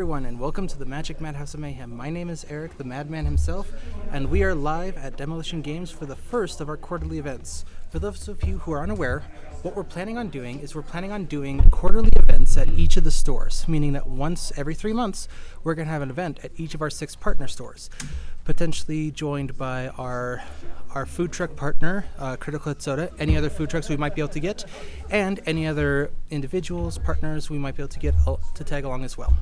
Everyone, and welcome to the Magic Madhouse of Mayhem. My name is Eric, the Madman himself, and we are live at Demolition Games for the first of our quarterly events. For those of you who are unaware, what we're planning on doing is quarterly events at each of the stores, meaning that once every 3 months, we're going to have an event at each of our 6 partner stores, potentially joined by our food truck partner, Critical Hit Soda, any other food trucks we might be able to get, and any other individuals, partners we might be able to get to tag along as well.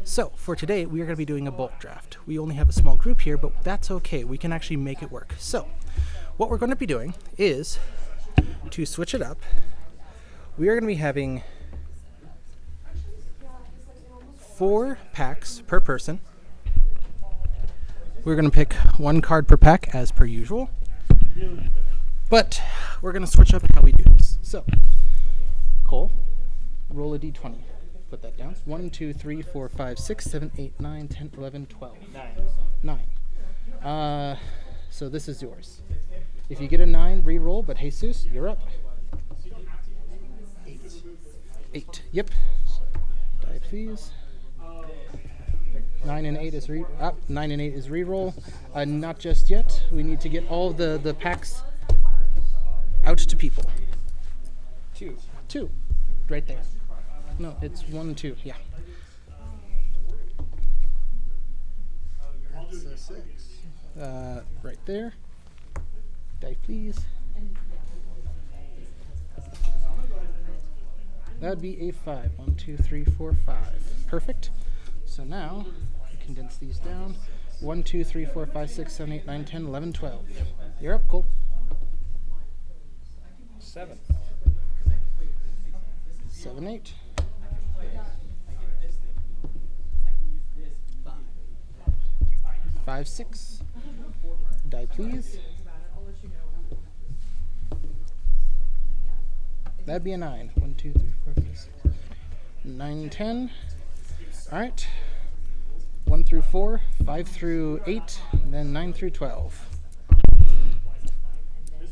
So, for today, we are going to be doing a bulk draft. We only have a small group here, but that's okay. We can actually make it work. So, what we're going to be doing is, to switch it up, we are going to be having 4 packs per person. We're going to pick 1 card per pack, as per usual. But, we're going to switch up how we do this. So, Cole, roll a d20. Put that down. 1, 2, 3, 4, 5, 6, 7, 8, 9, 10, 11, 12. 9. So this is yours. If you get a 9, re-roll, but Jesus, you're up. 8. Yep. Die, please. 9 and 8 is 9 and 8 is re-roll. Not just yet. We need to get all the packs out to people. 2. Right there. No, it's 1 and 2. Yeah. That's a 6. Right there. Die, please. That'd be a 5. 1, 2, 3, 4, 5. Perfect. So now, we condense these down. 1, 2, 3, 4, 5, 6, 7, 8, 9, 10, 11, 12. You're up, Cole. 7. 7, 8. 5, 6. Die, please. That'd be a 9. 1, 2, 3, 4, 5, 6. 9, 10. Alright. 1 through 4, 5 through 8, and then 9 through 12.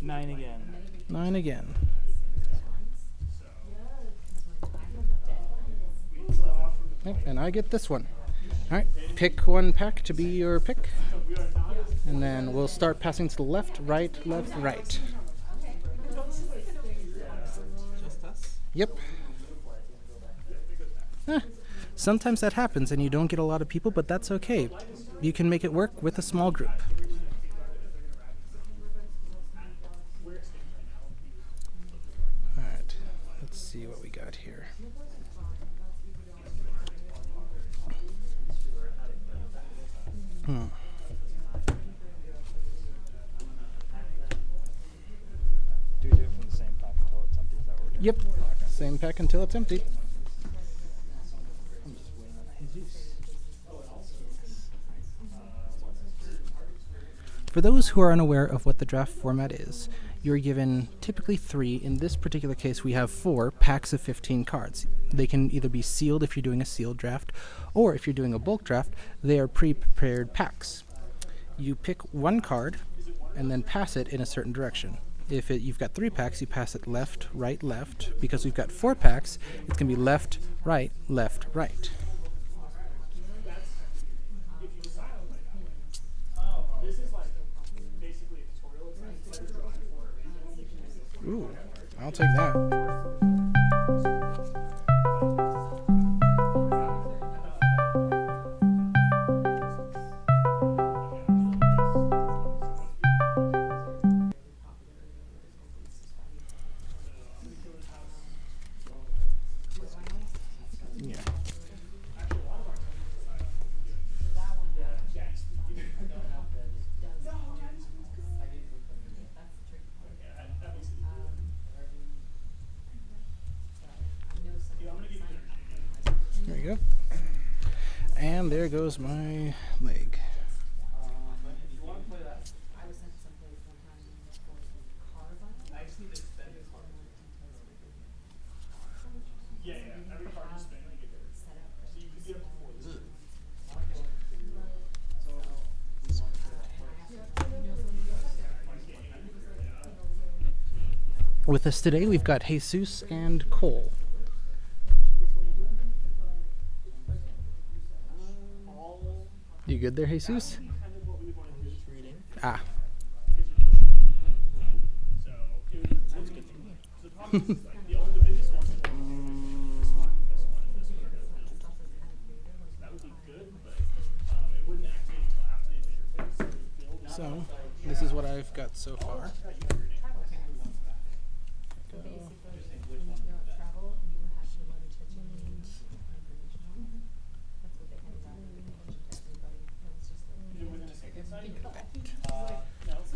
9 again. 9 again. Yep, and I get this one. Alright, pick 1 pack to be your pick. And then we'll start passing to the left, right, left, right. Just us? Yep. Sometimes that happens and you don't get a lot of people, but that's okay. You can make it work with a small group. Alright, let's see what we got here. Do we do it from the same pack until it's empty? Is that what we're doing? Yep, same pack until it's empty. I'm just waiting on Jesus. For those who are unaware of what the draft format is, you're given typically 3. In this particular case, we have 4 packs of 15 cards. They can either be sealed if you're doing a sealed draft, or if you're doing a bulk draft, they are pre-prepared packs. You pick 1 card and then pass it in a certain direction. If you've got 3 packs, you pass it left, right, left. Because we've got 4 packs, it's going to be left, right, left, right. Ooh, I'll take that. There you go. And there goes my leg. With us today, we've got Jesus and Cole. You good there, Jesus? Ah. Sounds good to me. So, this is what I've got so far.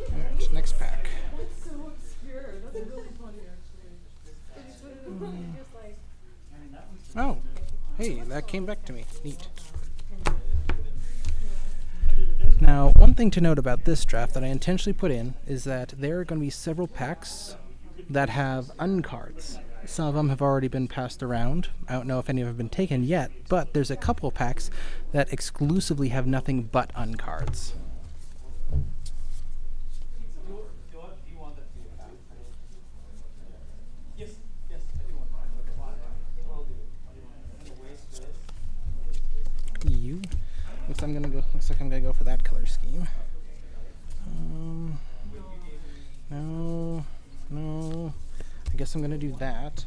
Alright, next pack. Oh, hey, that came back to me. Neat. Now, one thing to note about this draft that I intentionally put in is that there are going to be several packs that have uncards. Some of them have already been passed around. I don't know if any have been taken yet, but there's a couple of packs that exclusively have nothing but uncards. You. Looks like I'm gonna go for that color scheme. No. I guess I'm gonna do that.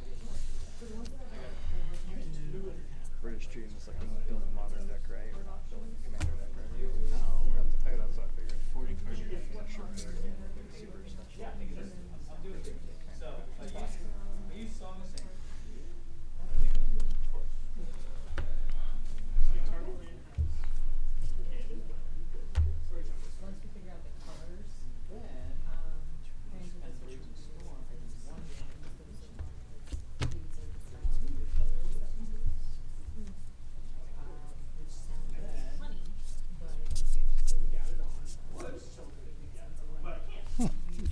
British stream is like building a modern deck, right? We're not building a commander deck, right? No. That's what I figured. 40 cards. Sure. Super essential.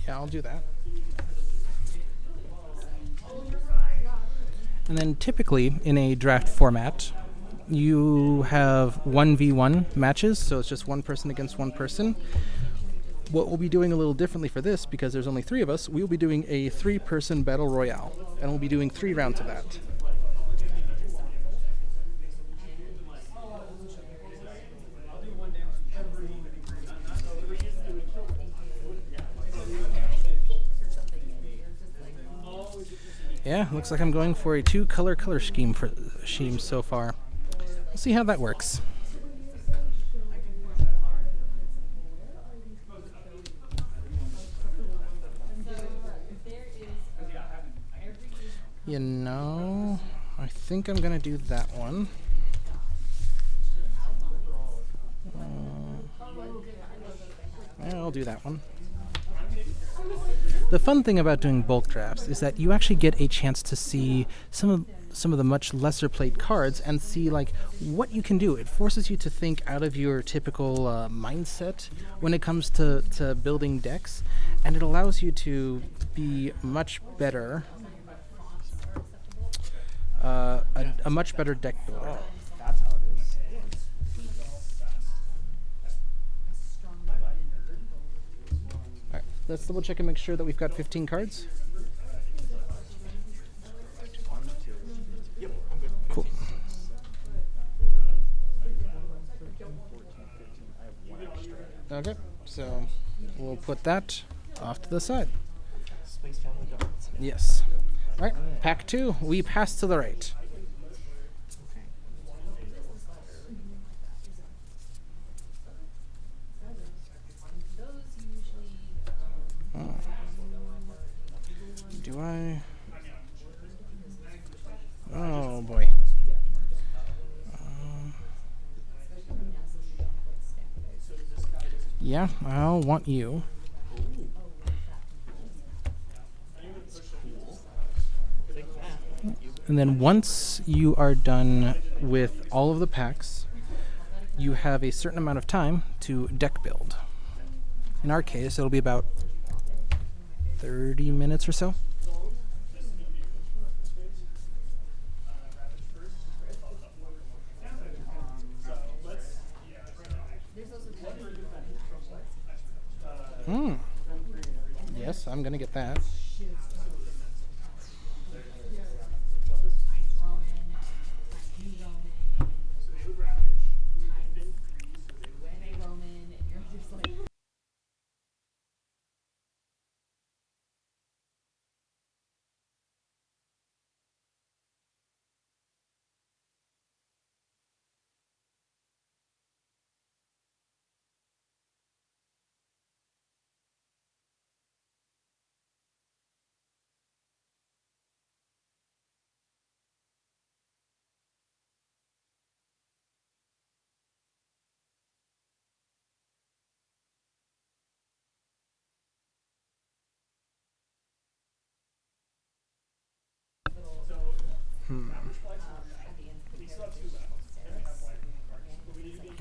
Yeah, I'll do that. And then typically in a draft format, you have 1v1 matches, so it's just one person against one person. What we'll be doing a little differently for this, because there's only 3 of us, we'll be doing a 3-person battle royale, and we'll be doing 3 rounds of that. Yeah, looks like I'm going for a 2-color scheme so far. We'll see how that works. You know, I think I'm gonna do that one. Yeah, I'll do that one. The fun thing about doing bulk drafts is that you actually get a chance to see some of the much lesser played cards and see like what you can do. It forces you to think out of your typical mindset when it comes to building decks, and it allows you to be much better, a much better deck builder. That's how it is. Alright, let's double check and make sure that we've got 15 cards. Yep, I'm good. Cool. 15. I have 1 extra. Okay, so we'll put that off to the side. Space Family Gods. Yes. Alright, pack 2, we pass to the right. Do I? Oh boy. Yeah, I'll want you. And then once you are done with all of the packs, you have a certain amount of time to deck build. In our case, it'll be about 30 minutes or so. Yes, I'm gonna get that.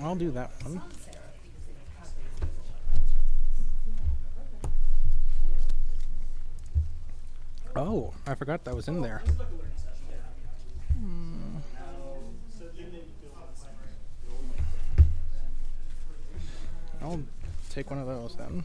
I'll do that one. Oh, I forgot that was in there. I'll take one of those then.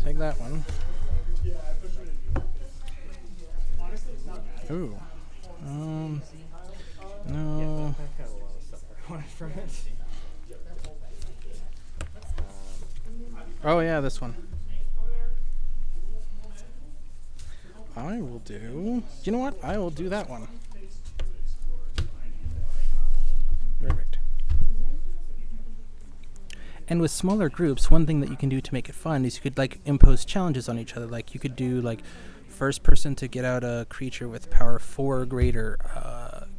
Take that one. Ooh. No. I got a lot of stuff I wanted from it. Oh yeah, this one. I will do. You know what? I will do that one. Perfect. And with smaller groups, one thing that you can do to make it fun is you could like impose challenges on each other. Like you could do like first person to get out a creature with power 4 or greater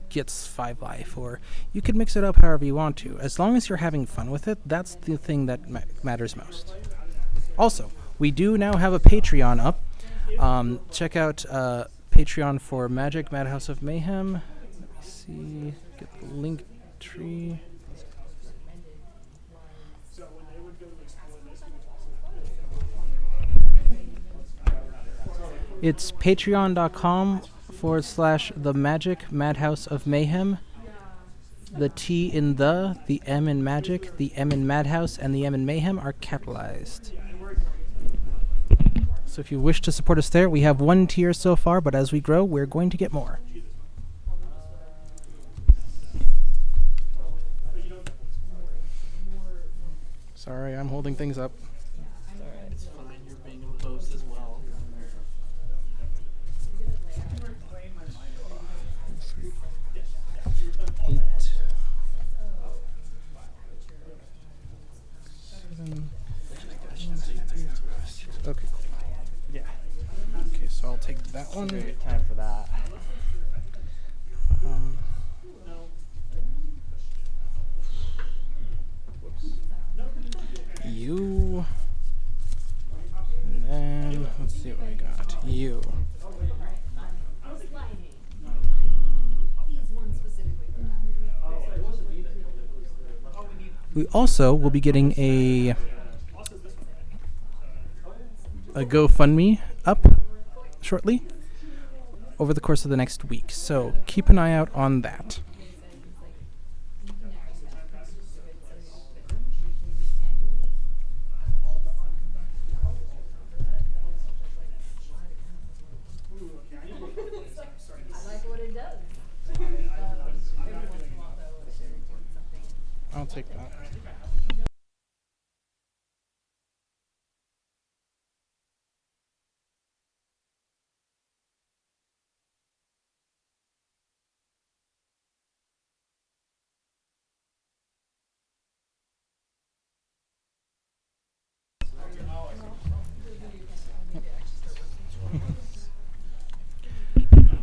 gets 5 life, or you could mix it up however you want to. As long as you're having fun with it, that's the thing that matters most. Also, we do now have a Patreon up. Check out Patreon for Magic Madhouse of Mayhem. Let me see. Get the link tree. It's patreon.com/the Magic Madhouse of Mayhem. The T in the M in Magic, the M in Madhouse, and the M in Mayhem are capitalized. So if you wish to support us there, we have 1 tier so far, but as we grow, we're going to get more. Sorry, I'm holding things up. It's alright, it's fine. You're being imposed as well. 8, 7. Okay, cool. Yeah. Okay, so I'll take that one. Very good time for that. You. And then, let's see what we got. You. We also will be getting a GoFundMe up shortly over the course of the next week. So keep an eye out on that. I'll take that.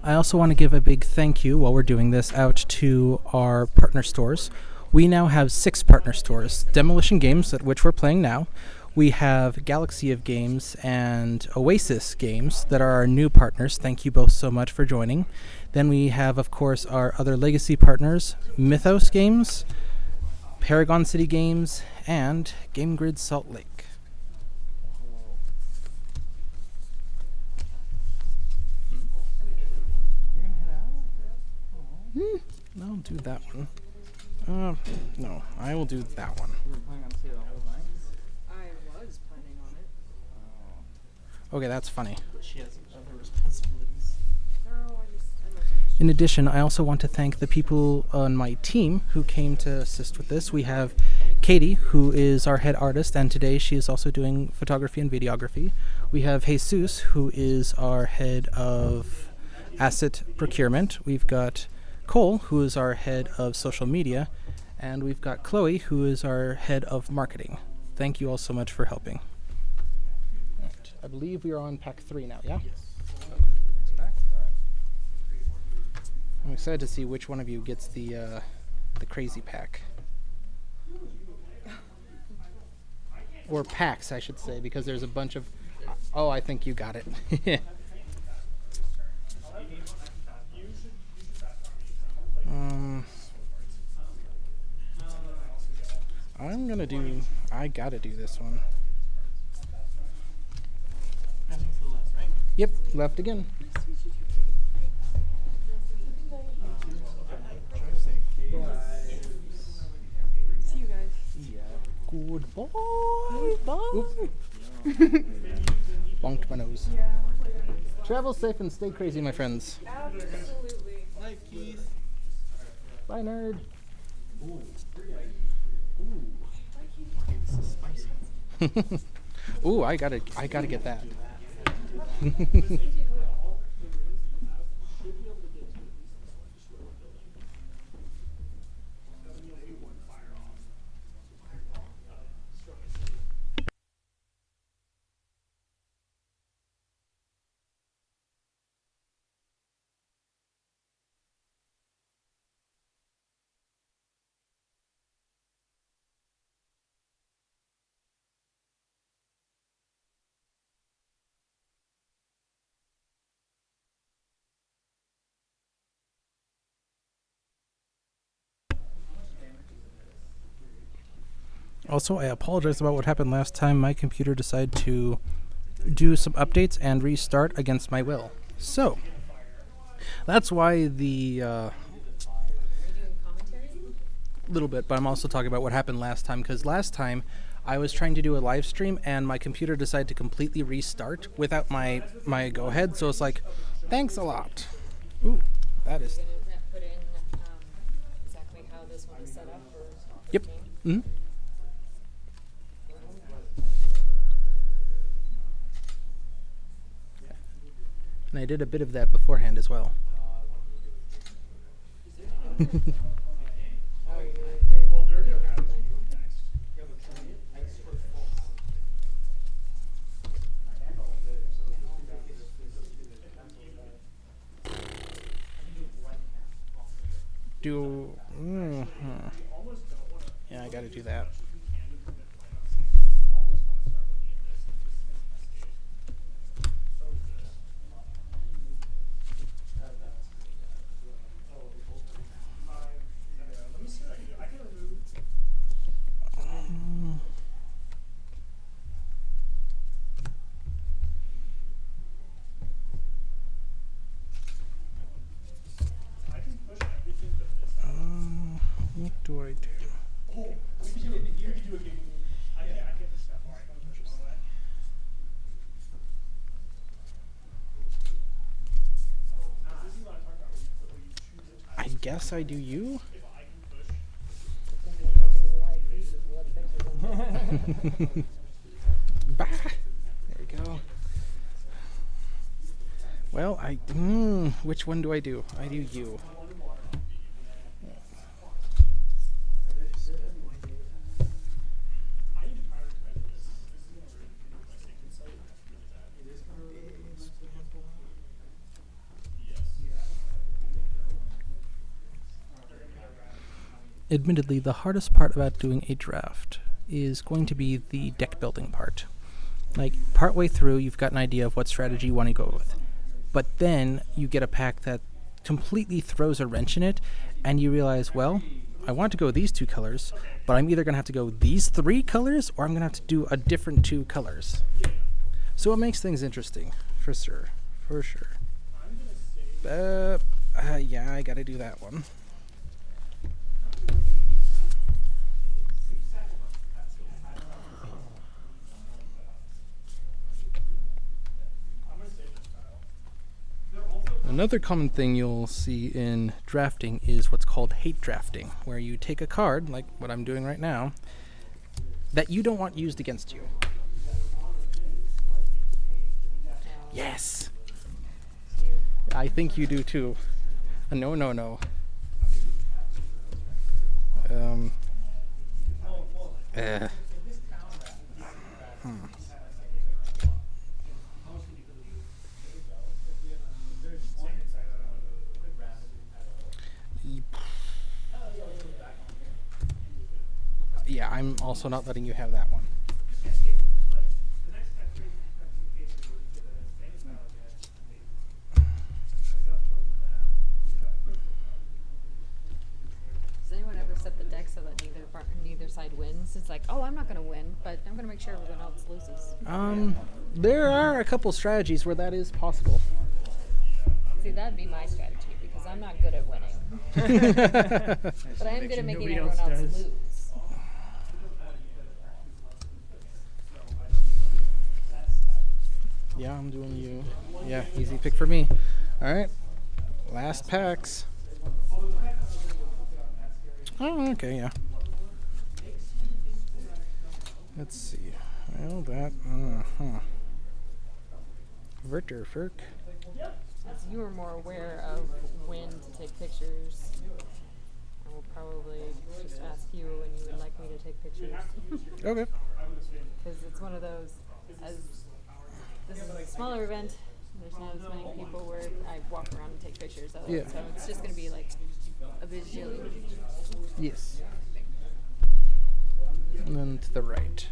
I also want to give a big thank you while we're doing this out to our partner stores. We now have 6 partner stores. Demolition Games, at which we're playing now. We have Galaxy of Games and Oasis Games that are our new partners. Thank you both so much for joining. Then we have, of course, our other legacy partners, Mythos Games, Paragon City Games, and Game Grid Salt Lake. You're gonna head out? I'll do that one. No, I will do that one. You were planning on staying the whole night? I was planning on it. Okay, that's funny. But she has other responsibilities. No, I'm not interested. In addition, I also want to thank the people on my team who came to assist with this. We have Katie, who is our head artist, and today she is also doing photography and videography. We have Jesus, who is our head of asset procurement. We've got Cole, who is our head of social media, and we've got Chloe, who is our head of marketing. Thank you all so much for helping. I believe we are on pack 3 now, yeah? Yes. Next pack? Alright. I'm excited to see which one of you gets the crazy pack. Or packs, I should say, because there's a bunch of... Oh, I think you got it. I'm gonna do... I gotta do this one. Yep, left again. See you guys. Goodbye. Bye. Bonked my nose. Yeah. Travel safe and stay crazy, my friends. Absolutely. Night, Keith. Bye, nerd. Ooh. This is spicy. Ooh, I gotta get that. Also, I apologize about what happened last time. My computer decided to do some updates and restart against my will. So, that's why the little bit, but I'm also talking about what happened last time, because last time I was trying to do a live stream and my computer decided to completely restart without my go-ahead, so it's like, thanks a lot. Ooh, that is... Put in exactly how this one is set up for Yep. Mm-hmm. And I did a bit of that beforehand as well. Yeah, I gotta do that. What do I do? I guess I do you? Bah! There we go. Well, which one do I do? I do you. Admittedly, the hardest part about doing a draft is going to be the deck building part. Like, partway through, you've got an idea of what strategy you want to go with. But then you get a pack that completely throws a wrench in it, and you realize, well, I want to go these 2 colors, but I'm either going to have to go these 3 colors, or I'm going to have to do a different 2 colors. So it makes things interesting, for sure. For sure. Yeah, I gotta do that one. Another common thing you'll see in drafting is what's called hate drafting, where you take a card, like what I'm doing right now, that you don't want used against you. Yes! I think you do too. No. I'm also not letting you have that one. Does anyone ever set the deck so that neither side wins? It's like, oh, I'm not gonna win, but I'm gonna make sure everyone else loses. There are a couple strategies where that is possible. See, that'd be my strategy because I'm not good at winning, but I am good at making everyone else lose. Yeah, I'm doing you. Yeah, easy pick for me. All right, last packs. Oh, okay, yeah. Let's see. Well, that. Verterferk. Since you are more aware of when to take pictures, I will probably just ask you when you would like me to take pictures. Okay. Because it's one of those, as this is a smaller event, there's not as many people where I walk around and take pictures of it. Yeah. So it's just going to be like a visual. Yes. And then to the right.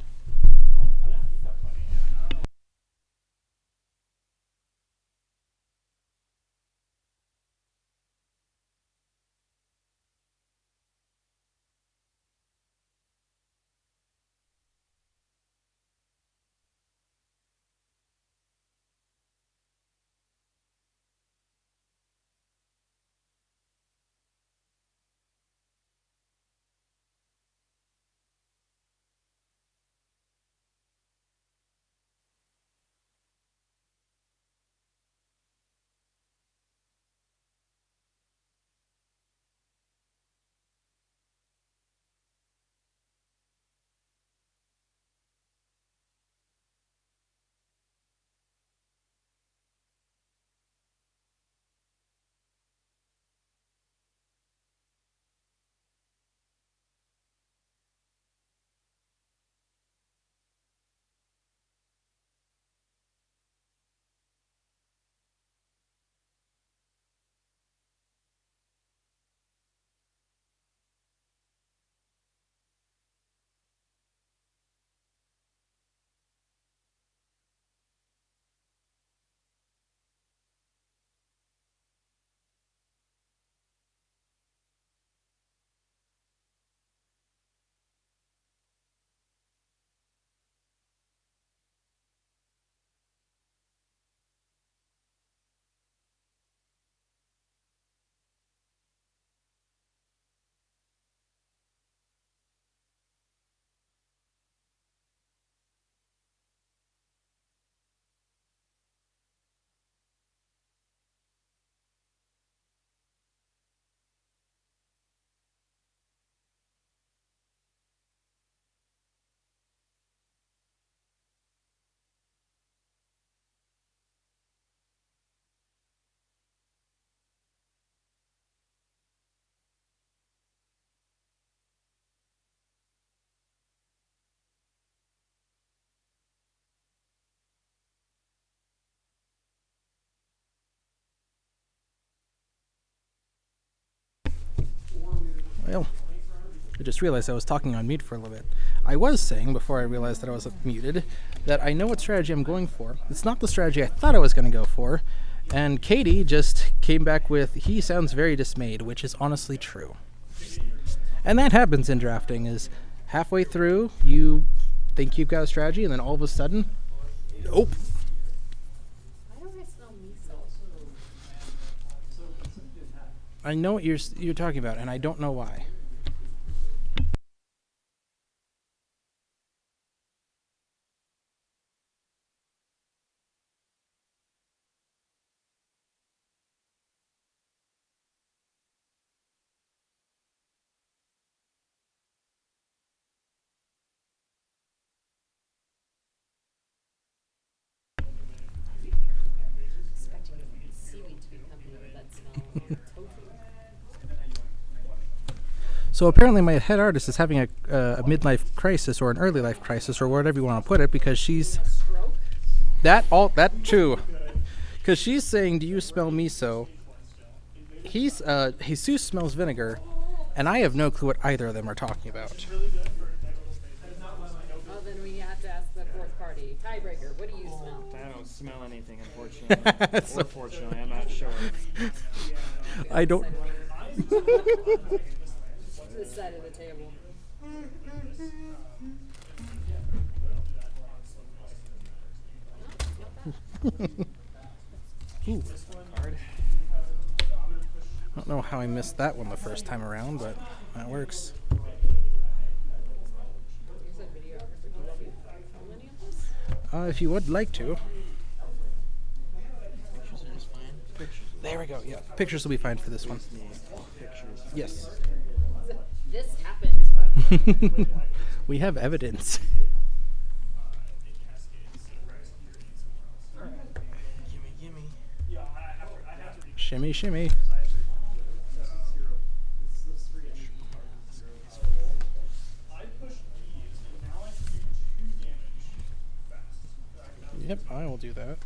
Well, I just realized I was talking on mute for a little bit. I was saying, before I realized that I was muted, that I know what strategy I'm going for. It's not the strategy I thought I was going to go for. And Katie just came back with, he sounds very dismayed, which is honestly true. And that happens in drafting, is halfway through, you think you've got a strategy, and then all of a sudden, nope. Why don't I smell miso? I know what you're talking about, and I don't know why. Expecting seaweed to be accompanied with that smell. Tofu. So apparently my head artist is having a midlife crisis or an early life crisis or whatever you want to put it, because she's that too, because she's saying, do you smell miso? Jesus smells vinegar, and I have no clue what either of them are talking about. tiebreaker. What do you smell? I don't smell anything, unfortunately. So- Or fortunately, I'm not sure. I don't. This side of the table. Ooh. Hard. I don't know how I missed that one the first time around, but that works. You said videographer. Do you want me to film any of this? If you would like to. Pictures are just fine. Pictures. There we go. Yeah, pictures will be fine for this one. Pictures. Yes. This happened. We have evidence. Gimme. Shimmy, shimmy. Yep, I will do that.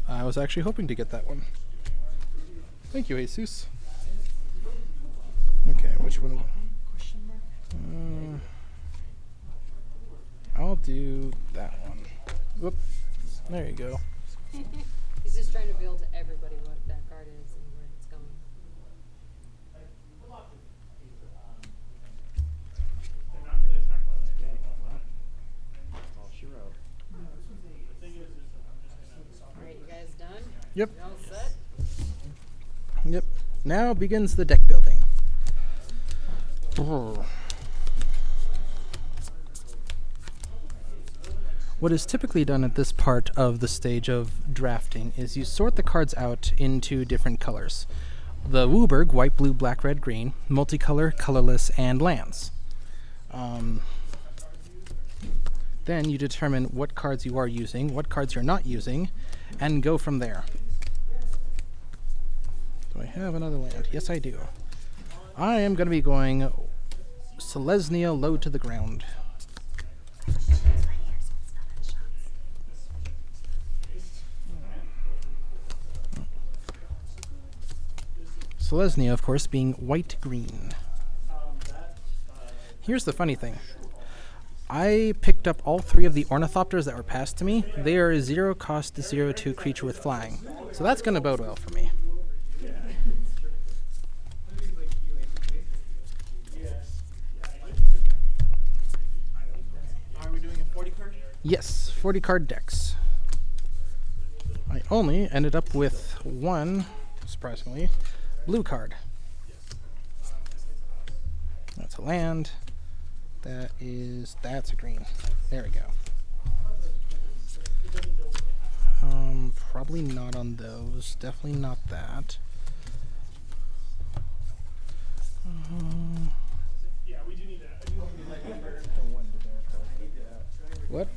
I was actually hoping to get that one. Thank you, Jesus. Okay, which one? I'll do that one. Whoop. There you go. He's just trying to reveal to everybody what that card is and where it's going. All she wrote. Alright, you guys done? Yep. You all set? Yep. Now begins the deck building. What is typically done at this part of the stage of drafting is you sort the cards out into different colors. The Wooburg, white, blue, black, red, green, multicolor, colorless, and lands. Then you determine what cards you are using, what cards you're not using, and go from there. Do I have another land? Yes, I do. I am going to be going Selesnya low to the ground. Selesnya, of course, being white-green. Here's the funny thing. I picked up all three of the ornithopters that were passed to me. They are a 0-cost 0/2 creature with flying. So that's going to bode well for me. Are we doing a 40 card? Yes, 40 card decks. I only ended up with one, surprisingly, blue card. That's a land. That's a green. There we go. Probably not on those. Definitely not that. Yeah, we do need that. The one generic card. What? I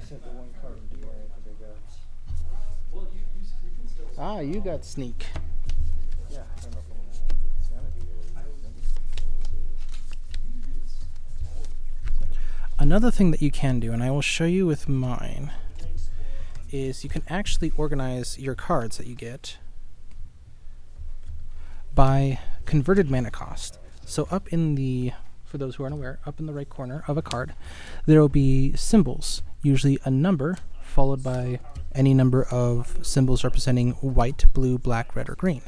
said the one card generic that they got. Well, you can still. Ah, you got sneak. Yeah, I don't know if it's gonna be. Another thing that you can do, and I will show you with mine, is you can actually organize your cards that you get by converted mana cost. So up in the, for those who aren't aware, up in the right corner of a card, there will be symbols, usually a number, followed by any number of symbols representing white, blue, black, red, or green.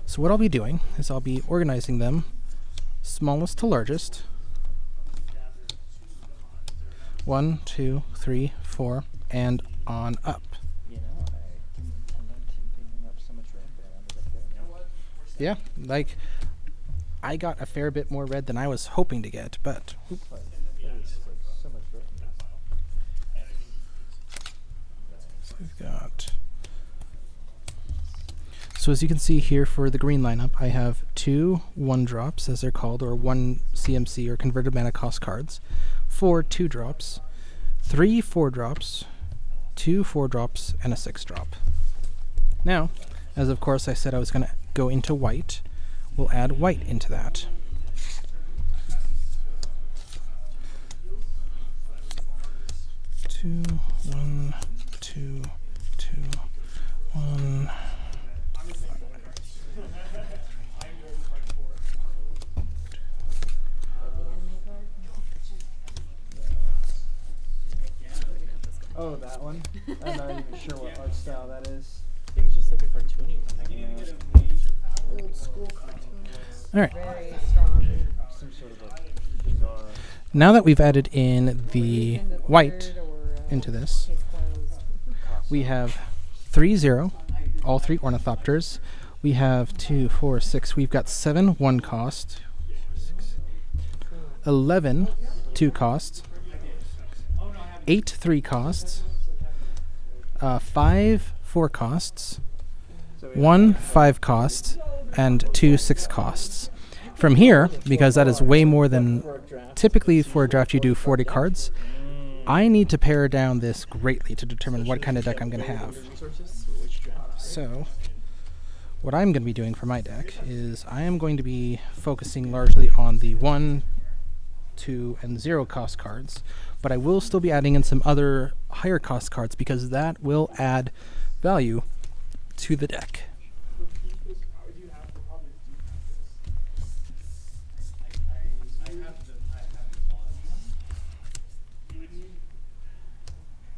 So what I'll be doing is I'll be organizing them smallest to largest. 1, 2, 3, 4, and on up. You know, I didn't intend on picking up so much red, but I ended up getting it. Yeah, like, I got a fair bit more red than I was hoping to get, but But there's like so much red in this. we've got... So as you can see here for the green lineup, I have 2 1-drops, as they're called, or 1 CMC, or converted mana cost cards, 4 2-drops, 3 4-drops, 2 4-drops, and a 6-drop. Now, as of course I said I was going to go into white, we'll add white into that. Two, 1, 2, 2, One. I'm the same way. I'm very hard for. The anime card? Oh, that one? I'm not even sure what art style that is. I think it's just like a cartoony one. Old school cartoons. All right. Very strong. Some sort of a bizarre. Now that we've added in the In the white third or, into this, case closed. we have 3-0, all 3 ornithopters. We have 2, 4, 6. We've got 7 1 cost, 11 2 cost, 8 3 costs, 5 4 costs, 1 5 costs, and 2 6 costs. From here, because that is way more than typically for a draft you do 40 cards, I need to pare down this greatly to determine what kind of deck I'm going to have. So, what I'm going to be doing for my deck is I am going to be focusing largely on the 1, 2, and 0 cost cards, but I will still be adding in some other higher cost cards because that will add value to the deck.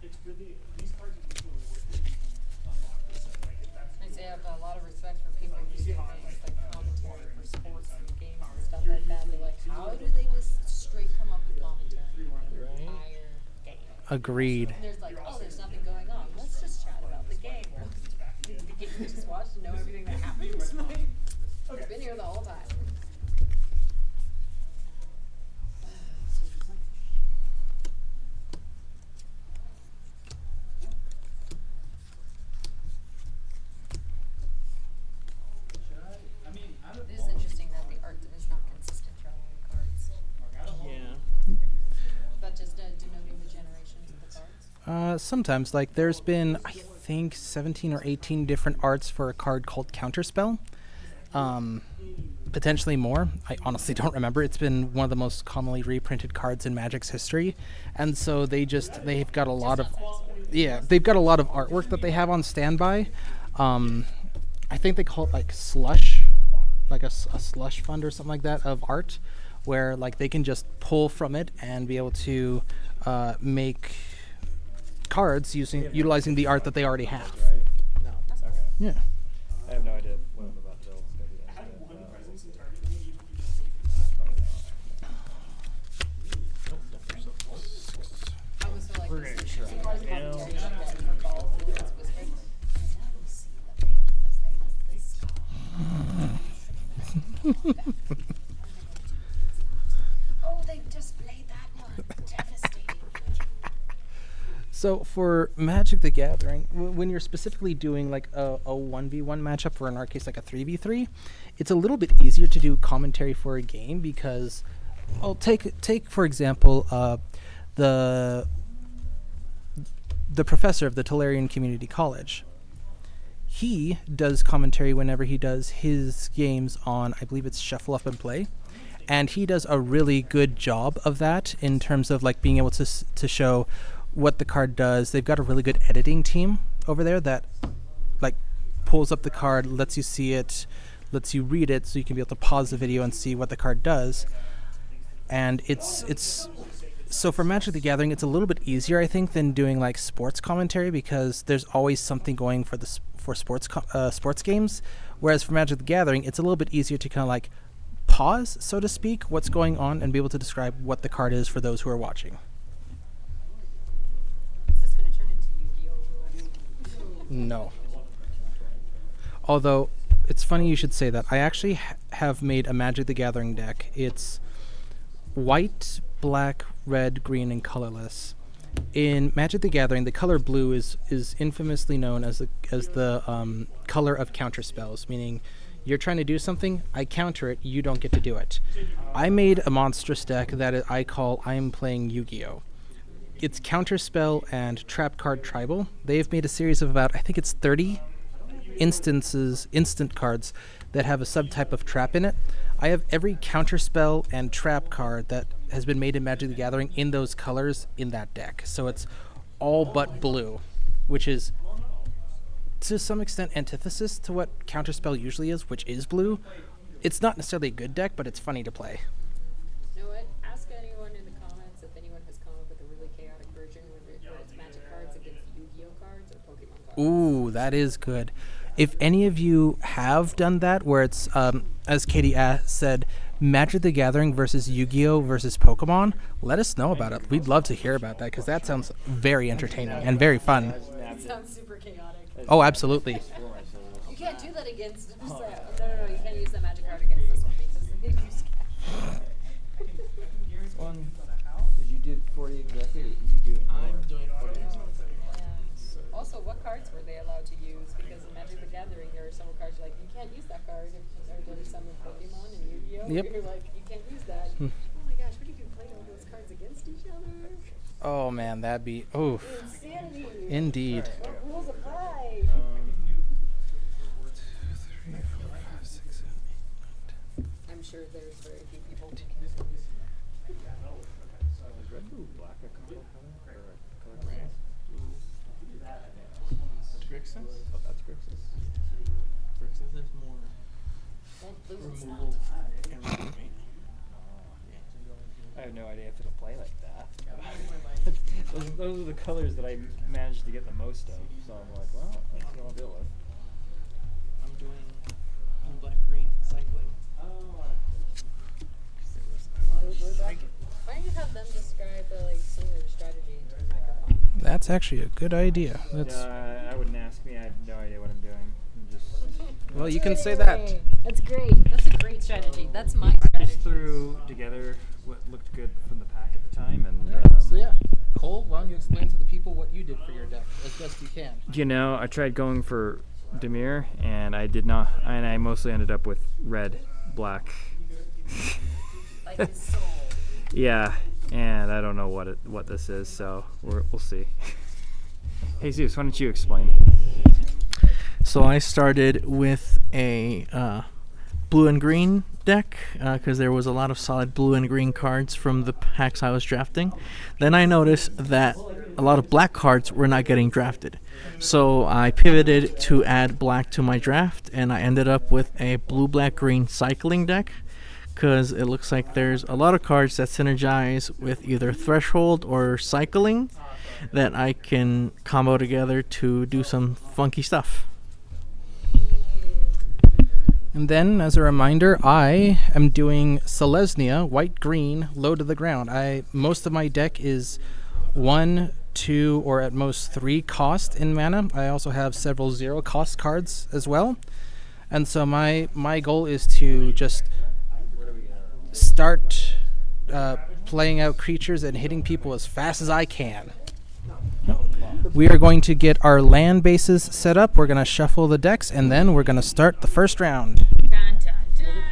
It's really, these cards are usually worth it. Unlock this set. Like, if that's I say I have a lot of respect for people who do things like commentary for sports and games and stuff like that. They're like, how do they just straight come up with commentary for the entire game? Agreed. And there's like, oh, there's nothing going on. Let's just chat about the game. The game we just watched and know everything that happens. Like, it's been here the whole time. It is interesting that the art is not consistent throughout all the cards. Yeah. That just denoting the generations of the cards. Sometimes, like, there's been, I think, 17 or 18 different arts for a card called Counterspell. Potentially more. I honestly don't remember. It's been one of the most commonly reprinted cards in Magic's history. And so they've got a lot of, they've got a lot of artwork that they have on standby. I think they call it like slush, like a slush fund or something like that of art, where like they can just pull from it and be able to make cards utilizing the art that they already have. Right? No. Okay. Yeah. I have no idea what I'm about to build. It's gonna be anything, one but, presence in target lane, even if you don't make I almost feel like We're this gonna is try. some part of the You know? commentary that involves the words whispered. And now we see the man that's playing this card. Oh, they've just played that one. Devastating. So for Magic the Gathering, when you're specifically doing like a 1v1 matchup, or in our case like a 3v3, it's a little bit easier to do commentary for a game because, I'll take for example the professor of the Tolarian Community College. He does commentary whenever he does his games on, I believe it's Shuffle Up and Play. And he does a really good job of that in terms of like being able to show what the card does. They've got a really good editing team over there that like pulls up the card, lets you see it, lets you read it, so you can be able to pause the video and see what the card does. And it's so for Magic the Gathering, it's a little bit easier, I think, than doing like sports commentary because there's always something going for sports games. Whereas for Magic the Gathering, it's a little bit easier to kind of like pause, so to speak, what's going on and be able to describe what the card is for those who are watching. Is this going to turn into Yu-Gi-Oh rules? No. Although, it's funny you should say that. I actually have made a Magic the Gathering deck. It's white, black, red, green, and colorless. In Magic the Gathering, the color blue is infamously known as the color of counter spells, meaning you're trying to do something, I counter it, you don't get to do it. I made a monstrous deck that I call I'm Playing Yu-Gi-Oh! It's Counterspell and Trap Card Tribal. They've made a series of about, I think it's 30 instant cards that have a subtype of trap in it. I have every Counterspell and Trap card that has been made in Magic the Gathering in those colors in that deck. So it's all but blue, which is to some extent antithesis to what Counterspell usually is, which is blue. It's not necessarily a good deck, but it's funny to play. You know what? Ask anyone in the comments if anyone has come up with a really chaotic version where it's Magic cards against Yu-Gi-Oh cards or Pokemon cards. Ooh, that is good. If any of you have done that, where it's, as Katie said, Magic the Gathering versus Yu-Gi-Oh versus Pokemon, let us know about it. We'd love to hear about that, because that sounds very entertaining and very fun. It sounds super chaotic. Oh, absolutely. You can't do that against. No, you can't use that Magic card against this one because they use One, because you did 40 exactly. You doing more. I'm doing 40 Yeah. Also, what cards were they allowed to use? Because in Magic the Gathering, there are some cards like you can't use that card if there's some in Pokemon and Yu-Gi-Oh. Yep. You're like you can't use that. Oh my gosh, what do you play all those cards against each other? Oh, man, that'd be... oof. Insanity. Indeed. What rules apply? 2, 3, 4, 5, 6, 7, 8, 9, 10. I'm sure there's very few people who can. Is red, blue, black a combo color? Or a color brand? Grixis? Oh, that's Grixis. Grixis is more Red, blue, and removal stuff. and removing. I have no idea if it'll play like that. those are the colors that I managed to get the most of. So I'm like, well, that's what I'll deal with. I'm doing blue, black, green cycling. Why don't you have them describe some of their strategy into the microphone? That's actually a good idea. That's... I wouldn't ask me. I have no idea what I'm doing. I'm just Well, you can say that. That's great. That's a great strategy. That's my I strategy. just threw together what looked good from the pack at the time, and So yeah, Cole, why don't you explain to the people what you did for your deck as best you can? you know, I tried going for Demir, and I did not, and I mostly ended up with red, black. Like his soul. Yeah, and I don't know what this is, so we'll see. Hey Zeus, why don't you explain? So I started with a blue and green deck because there was a lot of solid blue and green cards from the packs I was drafting. Then I noticed that a lot of black cards were not getting drafted. So I pivoted to add black to my draft, and I ended up with a blue, black, green cycling deck because it looks like there's a lot of cards that synergize with either Threshold or Cycling that I can combo together to do some funky stuff. And then, as a reminder, I am doing Selesnya, white-green, low to the ground. Most of my deck is 1, 2, or at most 3 cost in mana. I also have several 0 cost cards as well. And so my goal is to just start playing out creatures and hitting people as fast as I can. We are going to get our land bases set up. We're going to shuffle the decks, and then we're going to start the first round. Dun, dun, dun.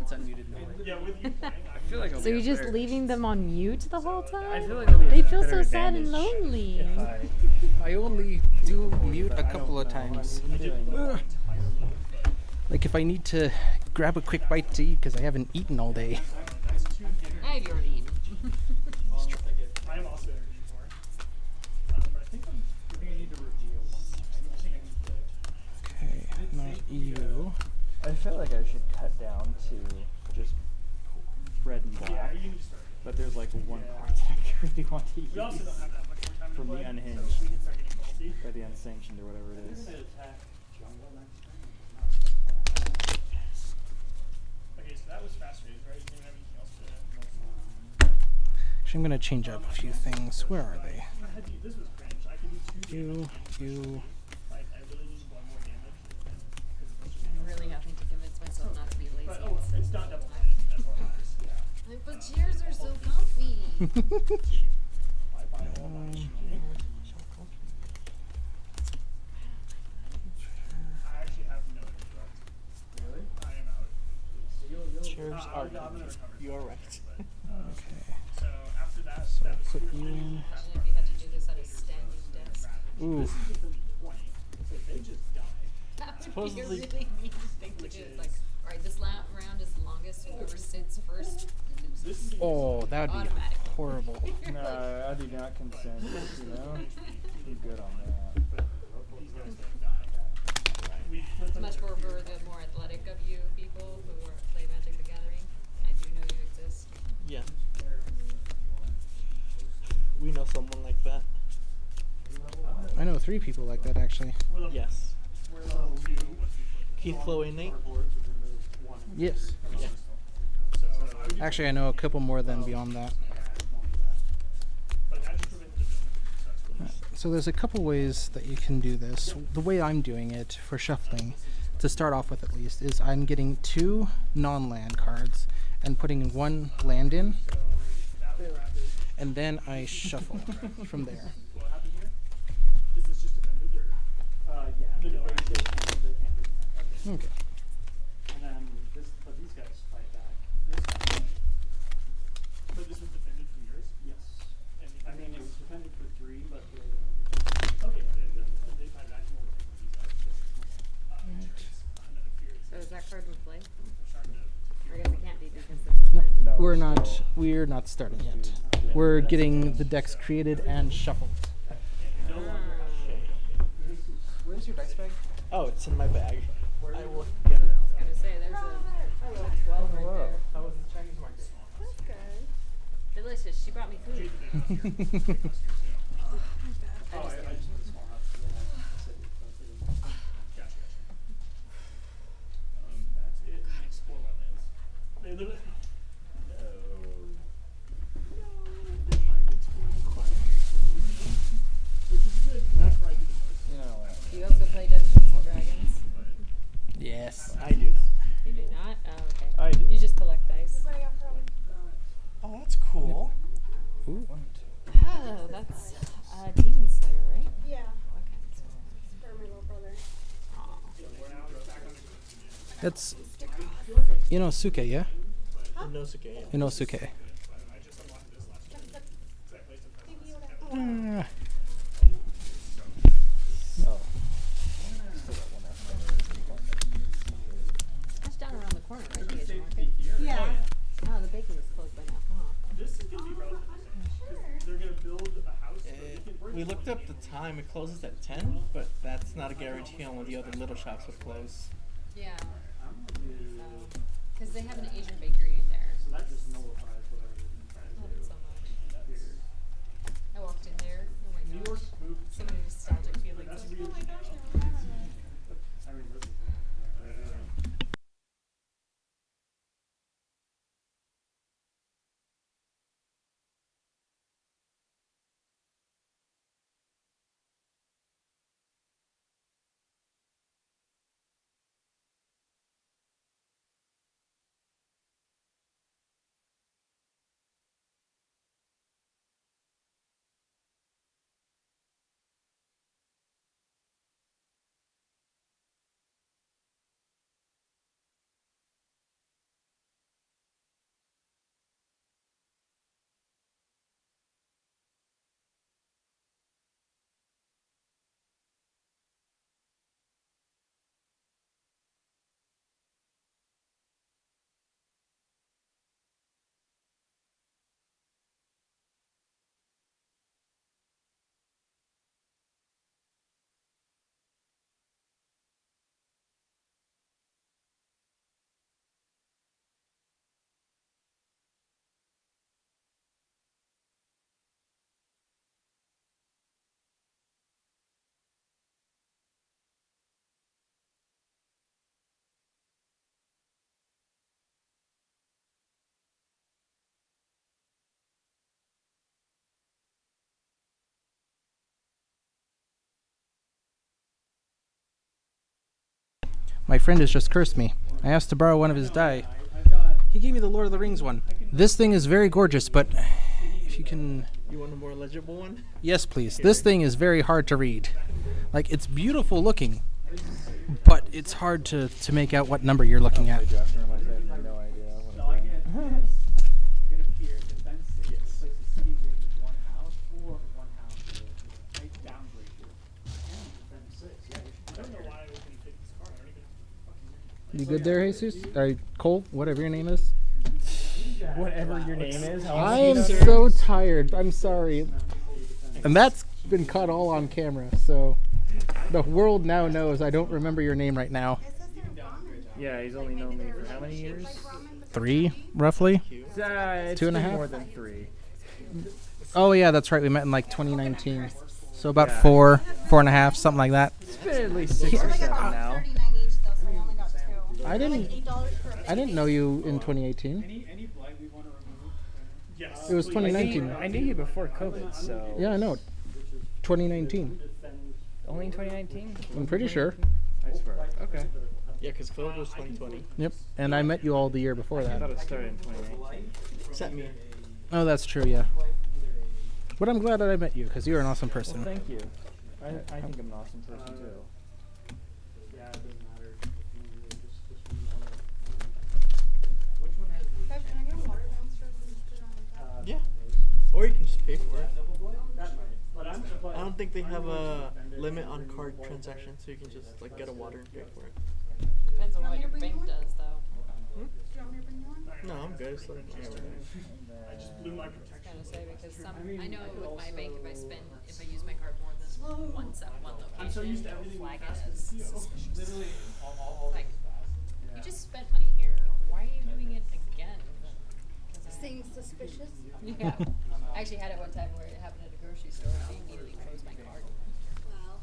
It's unmuted now. I feel like I'll So be you're a just better- leaving them on mute the whole time? I feel like I'll be a They feel better so sad and advantage lonely. if I- I only do mute a couple of times. Ugh. Like if I need to grab a quick bite to eat because I haven't eaten all day. I've already eaten. I am also energy for feel like I should cut down to just red and black. Yeah, you can just start. But there's like one card that I really want to use. We also don't have that much more time to From play. the unhinged. So we can start getting faulty. Or the unsanctioned or whatever it is. Okay, so that was fast raised, right? Do you have anything else to Actually, I'm gonna change up a few things. Where are they? This was cringe. I can do two You. like I really need one more damage. I'm really having to convince myself not to be lazy. But oh, it's not double sided. That's what matters. Yeah. Like, but chairs are so comfy. I buy all my I actually have no interrupt. Really? I am out. Chairs are I'm gonna recover. You're right. Okay. So after that, So that was put super you in. Imagine if you had to do this at a standing desk. Ooh. So they just die. That would be a Supposedly- really neat thing to do. It's like, all right, this round is the longest. Whoever sits first loses. Oh, that would be Automatic. horrible. No, I do not consent, you know? I'm good on that. These guys don't die. It's much more for the more athletic of you people who play Magic the Gathering. I do know you exist. Yeah. We know someone like that. I know 3 people like that actually. Yes. We're level 2. What's Keith Flo and Nate. Yes. Yeah. So I would Actually, I know a couple more than beyond that. but that just prevented the building from successfully. So there's a couple ways that you can do this. The way I'm doing it for shuffling, to start off with at least, is I'm getting 2 non-land cards and putting 1 land in, That was rapid. and then I shuffle from there. What happened here? Is this just defended or? Yeah, No, no, they actually. can't do that. Okay. And then but these guys fight back. But this was defended from yours? Yes. And I mean, it was defended for 3, but they okay, they fight back and we'll take one of these guys. Another fear. So is that card would play? Sharp note. I guess it can't be because there's no land. No, We're not starting yet. We're getting the decks created and shuffled. Where's your dice bag? Oh, it's in my bag. I will get it out. I was gonna say there's a 12 right there. That was the Chinese market. That's good. Delicious. She brought me food. Oh, I just put a small house. Gotcha, gotcha. That's it. And they explore wetlands. They literally. They're trying to explore the climate. Which is good. That's where I do the most. You know, Do you also play Dungeons and Dragons? Yes. I do not. You do not? Oh, okay. I do. You just collect dice. Oh, that's cool. Ooh. Oh, that's Demon Slayer, right? Yeah, Okay. for my little brother. That's Inosuke, yeah? Inosuke, yeah. Inosuke. Ah. oh. That's down around the corner, right? The Asian market. Yeah. Oh, the bakery is closed by now. Huh. This is going to be relatively safe. 'Cause they're going to build a house. But we can bring We looked up the time. It closes at 10, but that's not a guarantee on when the other little shops would close. Yeah. Because they have an Asian bakery in there. So that just nullifies whatever they try to Love do. it so much. I walked in there. Oh my New gosh. York moved. So many nostalgic feelings. That's Like, really oh my gosh, My friend has just cursed me. I asked to borrow one of his die. He gave me the Lord of the Rings one. This thing is very gorgeous, but if you can... You want a more legible one? Yes, please. This thing is very hard to read. Like, it's beautiful looking, but it's hard to make out what number you're looking at. Dressing room, I have no idea what I'm doing. I get a fear defense city. This place is city with one house or one house with a downgrade here. And defense 6. Yeah, I don't know why we can take this card. I don't even fucking. You good there, Jesus? Cole, whatever your name is. Whatever your name is. I am so tired. I'm sorry. And that's been caught all on camera, so the world now knows I don't remember your name right now. Yeah, he's only known me for how many years? 3, roughly? It's 2.5? more than 3. Oh, yeah, that's right. We met in like 2019. So about 4.5, something like that. It's been at least 6 or 7 now. 39 each though, so I only got 2. I didn't- Like $8 for a I didn't know you in 2018. Any blight we want to remove? Yes. It was 2019. I knew you before COVID, so. Yeah, I know. 2019. Only in 2019? I'm pretty sure. I swear. Okay. Yeah, because COVID was 2020. Yep. And I met you all the year before I thought that. it started in 2019. Except me. Oh, that's true, yeah. But I'm glad that I met you, because you're an awesome Well, person. thank you. I think I'm an awesome person, too. Yeah, it doesn't matter. Which one has the Guys, can I get a water downstairs and just put it on the top? Yeah. Or you can just pay for it. that might. But I don't think they have a limit on card transactions, so you can just like get a water and pay for it. Depends on Want what me to your bring bank you one? does, though. Do you want me to bring you one? No, I'm good. It's like, I blew my protection. Gonna say because I know with my bank if I use my card more than once at one location, I'm so used to everything flag we it pass as through CO. suspicious. Literally all Like, yeah. you just spent money here. Why are you doing it again? 'Cause I- Saying suspicious? Yeah. I actually had it one time where it happened at a grocery store and they immediately froze my card. Wow.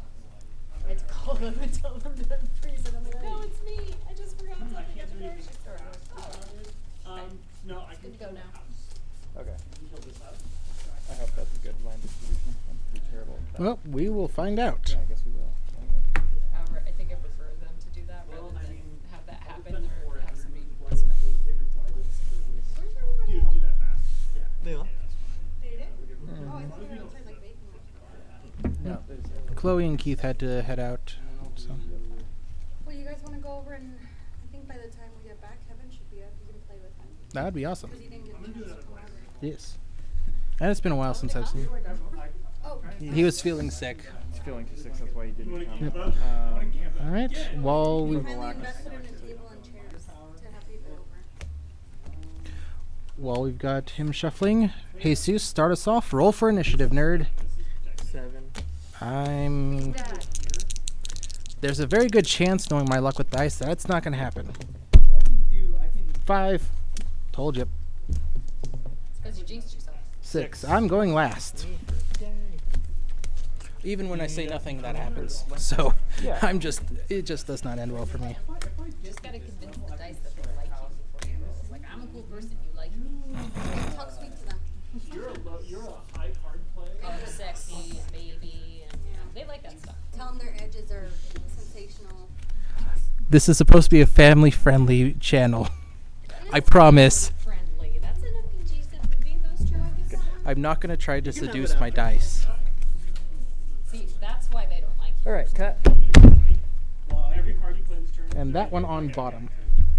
I had to call them and tell them to freeze it. I'm like, no, it's me. I just forgot something at the grocery store. No, I Good to go now. Okay. I hope that's a good line distribution. I'm pretty terrible at that. Well, we will find out. Yeah, I guess we will. Anyway. However, I think I prefer them to do that rather than have that happen or have somebody spend. Where's everybody Do else? that fast. Yeah. they are. They did? Oh, I thought they were outside like baking. No, there's Chloe and Keith had to head out. So. Well, you guys want to go over and I think by the time we get back, Kevin should be up. You can play with him. That would be awesome. Because he didn't get a chance to come over. Yes. And it's been a while since I've seen him. Oh, He was feeling sick. He's feeling too sick, that's why he didn't come. Yep. Um, All right. While we we finally invested in a table and chairs to have people over. while we've got him shuffling, Jesus, start us off. Roll for initiative, nerd. 7. There's a very good chance, knowing my luck with dice, that's not going to happen. 5. Told you. It's because you jinxed yourself. 6. I'm going last. Even when I say nothing, that happens. So Yeah. it just does not end well for me. You just gotta convince the dice that they like you before you roll. Like, I'm a cool person, you like me. Talk sweet to them. You're a high card player. Oh, sexy, and baby, and they like that stuff. Tell them their edges are sensational. This is supposed to be a family-friendly channel. I promise. Friendly. That's in a PG movie, those two, I guess. I'm not going to try to seduce my dice. See, that's why they don't like you. all right, cut. Every card you play this turn. And that one on bottom.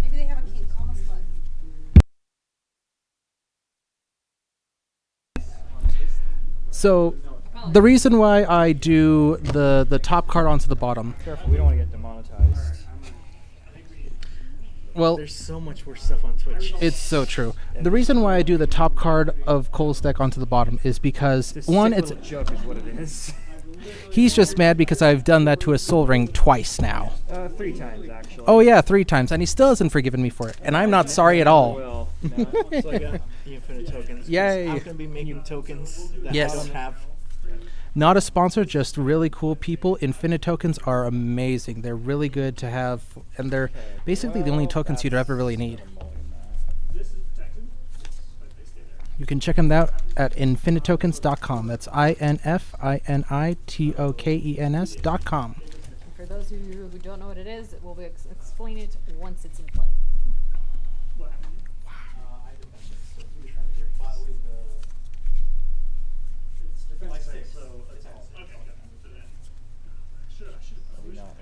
Maybe they have a king. Call them a slut. So the reason why I do the top card onto the bottom, Careful, we don't want to get demonetized. well, There's so much worse stuff on Twitch. it's so true. The reason why I do the top card of Cole's deck onto the bottom is because, This one, sick it's little joke is what it is. he's just mad because I've done that to a soul ring twice now. 3 times, actually. Oh yeah, 3 times, and he still hasn't forgiven me for it, and I'm not sorry at all. Well, So I got infinite tokens. 'cause Yay. I'm gonna be making tokens that Yes. I don't have. Not a sponsor, just really cool people. Infinite tokens are amazing. They're really good to have, and they're basically the only tokens you'd ever really need. This is protected, but they stay there. You can check them out at infinitokens.com. That's INFINITOKENS.com. For those those of you who don't know what it is, we'll explain it once it's in play. What happened?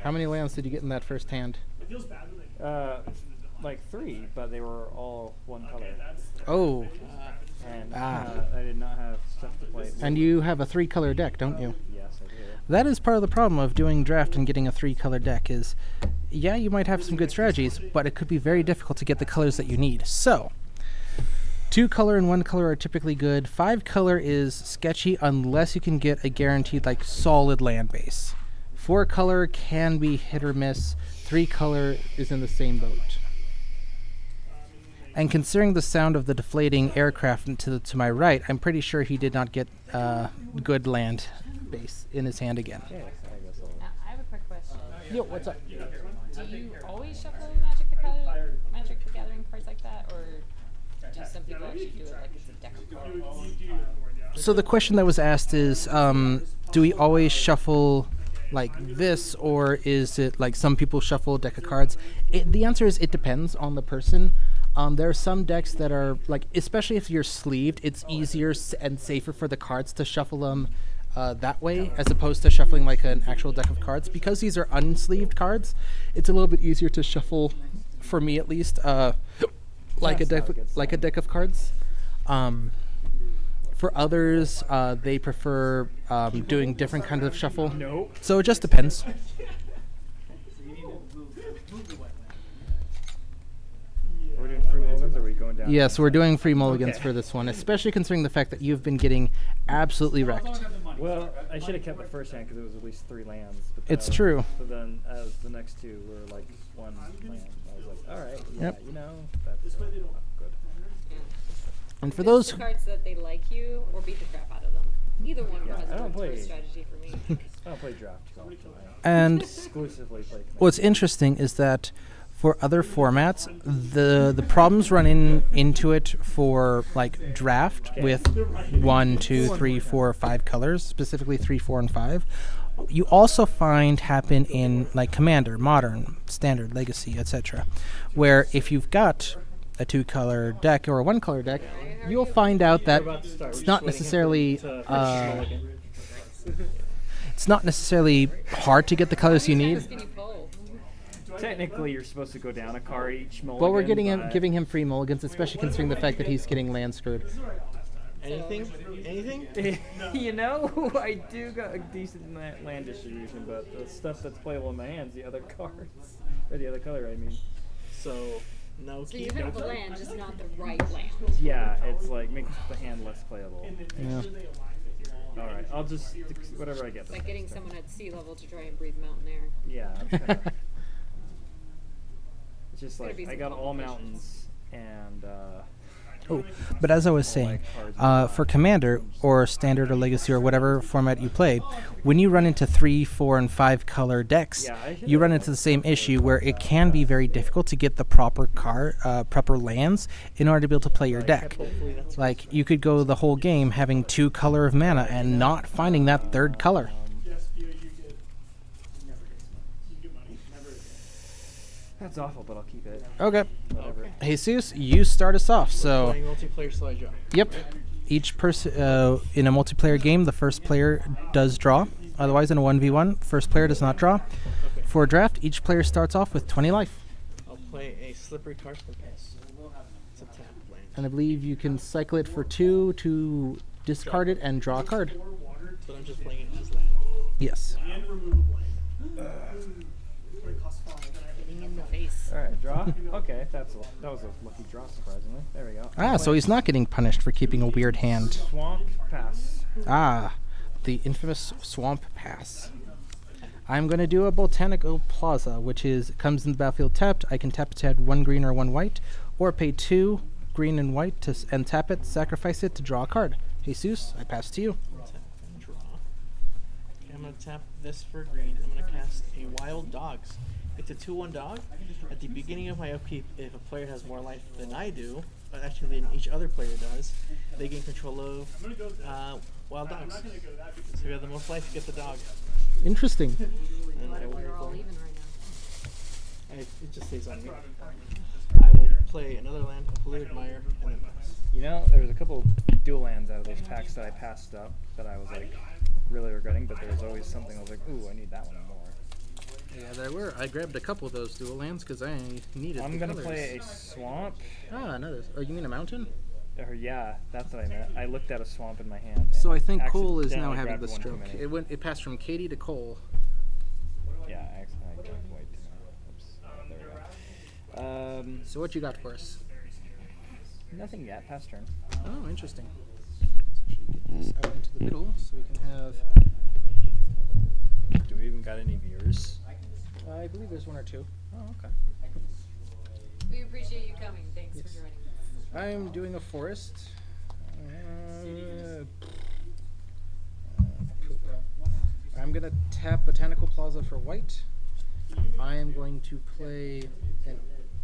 How many lands did you get in that first hand? It feels bad when they Like 3, but they were all one color. Oh, And Ah. I did not have stuff to play. and you have a 3-color deck, don't you? Yes, I do. That is part of the problem of doing draft and getting a 3-color deck is, yeah, you might have some good strategies, but it could be very difficult to get the colors that you need. So, 2-color and 1-color are typically good. 5-color is sketchy unless you can get a guaranteed, like, solid land base. 4-color can be hit or miss. 3-color is in the same boat. And considering the sound of the deflating aircraft to my right, I'm pretty sure he did not get good land base in his hand again. Yeah, I guess I'll. I have a quick question. Yo, what's up? Do you always shuffle Magic the Gathering cards like that, or do some people actually do it like it's a deck of cards? So the question that was asked is, do we always shuffle like this, or is it like some people shuffle a deck of cards? The answer is it depends on the person. There are some decks that are like, especially if you're sleeved, it's easier and safer for the cards to shuffle them that way, as opposed to shuffling like an actual deck of cards. Because these are unsleeved cards, it's a little bit easier to shuffle, for me at least, like a deck of cards. For others, they prefer doing different kinds of shuffle. Nope. So it just depends. Are we doing free mulligans, or are we going down? Yes, we're doing free mulligans Okay. for this one, especially considering the fact that you've been getting absolutely wrecked. Well, I should have kept the first hand because it was at least 3 lands. But then It's true. But then, as the next 2 were like 1 land, I was like, all right, yeah, Yep. you know, that's not good. And for those, The cards that they like you or beat the crap out of them. Either one Yeah, has I don't worked for a play- strategy for me. I don't play draft. So and exclusively play Commander. what's interesting is that for other formats, the problems run into it for like draft with 1, 2, 3, 4, 5 colors, specifically 3, 4, and 5. You also find happen in like Commander, Modern, Standard, Legacy, etc., where if you've got a 2-color deck or a 1-color deck, you'll find out that it's not necessarily it's not necessarily hard to get the colors you need. Can you pull? Technically, you're supposed to go down a card each mulligan. But we're but giving him free mulligans, especially considering the fact that he's getting land screwed. Anything? Anything? You know, I do got a decent land distribution, but the stuff that's playable in my hands, the other cards, or the other color, I mean. So, no So you keep. have the land, just not the right land. Yeah, it's like makes the hand less playable. Yeah. All right, I'll just whatever I get. It's like getting someone at sea level to try and breathe mountain air. Yeah. It's kinda- it's just Gotta like be I some got all complications. mountains and. Oh, but as I was saying, for Commander or Standard or Legacy or whatever format you play, when you run into 3, 4, and 5-color decks, Yeah, I should you have run into the same issue where it can be very difficult to get the proper proper lands in order to be able to play your deck. Like, you could go the whole game having 2 color of mana and not finding that 3rd color. Yes, you get. You get money. That's awful, but I'll keep it. Okay. Whatever. Jesus, you start us off. So, Playing multiplayer slideshow. yep. Each person in a multiplayer game, the first player does draw. Otherwise, in a 1v1, first player does not draw. Okay. For a draft, each player starts off with 20 life. I'll play a slippery tarpon pass. It's a tap land. And I believe you can cycle it for 2 to discard it and draw a card. But I'm just playing it as land. Yes. And remove a blade. It costs 5. Hitting in the face. All right, draw. Okay, that was a lucky draw, surprisingly. There we go. Ah, so he's not getting punished for keeping a weird hand. Swamp pass. Ah, the infamous Swamp Pass. I'm going to do a Botanical Plaza, which comes in the battlefield tapped. I can tap it to add 1 green or 1 white, or pay 2 green and white and tap it, sacrifice it to draw a card. Jesus, I pass to you. Tap and draw. Okay, I'm going to tap this for green. I'm going to cast a Wild Dogs. It's a 2/1 dog. At the beginning of my upkeep, if a player has more life than I do, but actually than each other player does, they gain control of Wild Dogs. So if you have the most life, you get the dog. Interesting. And What I if will we're all play. leaving right now? It just stays on me. I will play another land, a polluted mire, and then pass. You know, there was a couple dual lands out of those packs that I passed up that I was like really regretting, but there was always something I was like, ooh, I need that one more. Yeah, there were. I grabbed a couple of those dual lands because I needed. I'm the gonna colors. play a swamp. Ah, another. Oh, you mean a mountain? Or yeah, that's what I meant. I looked at a swamp in my hand. So I and think Cole is now accidentally having grabbed the one too stroke. many. It went. It passed from Katie to Cole. Yeah, I accidentally drank way too many. Oops. There we go. So what you got for us? Nothing yet. Past turn. Oh, interesting. Let's actually get this out into the middle so we can have. Do we even got any viewers? I believe there's one or two. Oh, okay. We appreciate you coming. Thanks Yes. for joining us. I'm doing a forest. I'm gonna tap Botanical Plaza for white. I am going to play an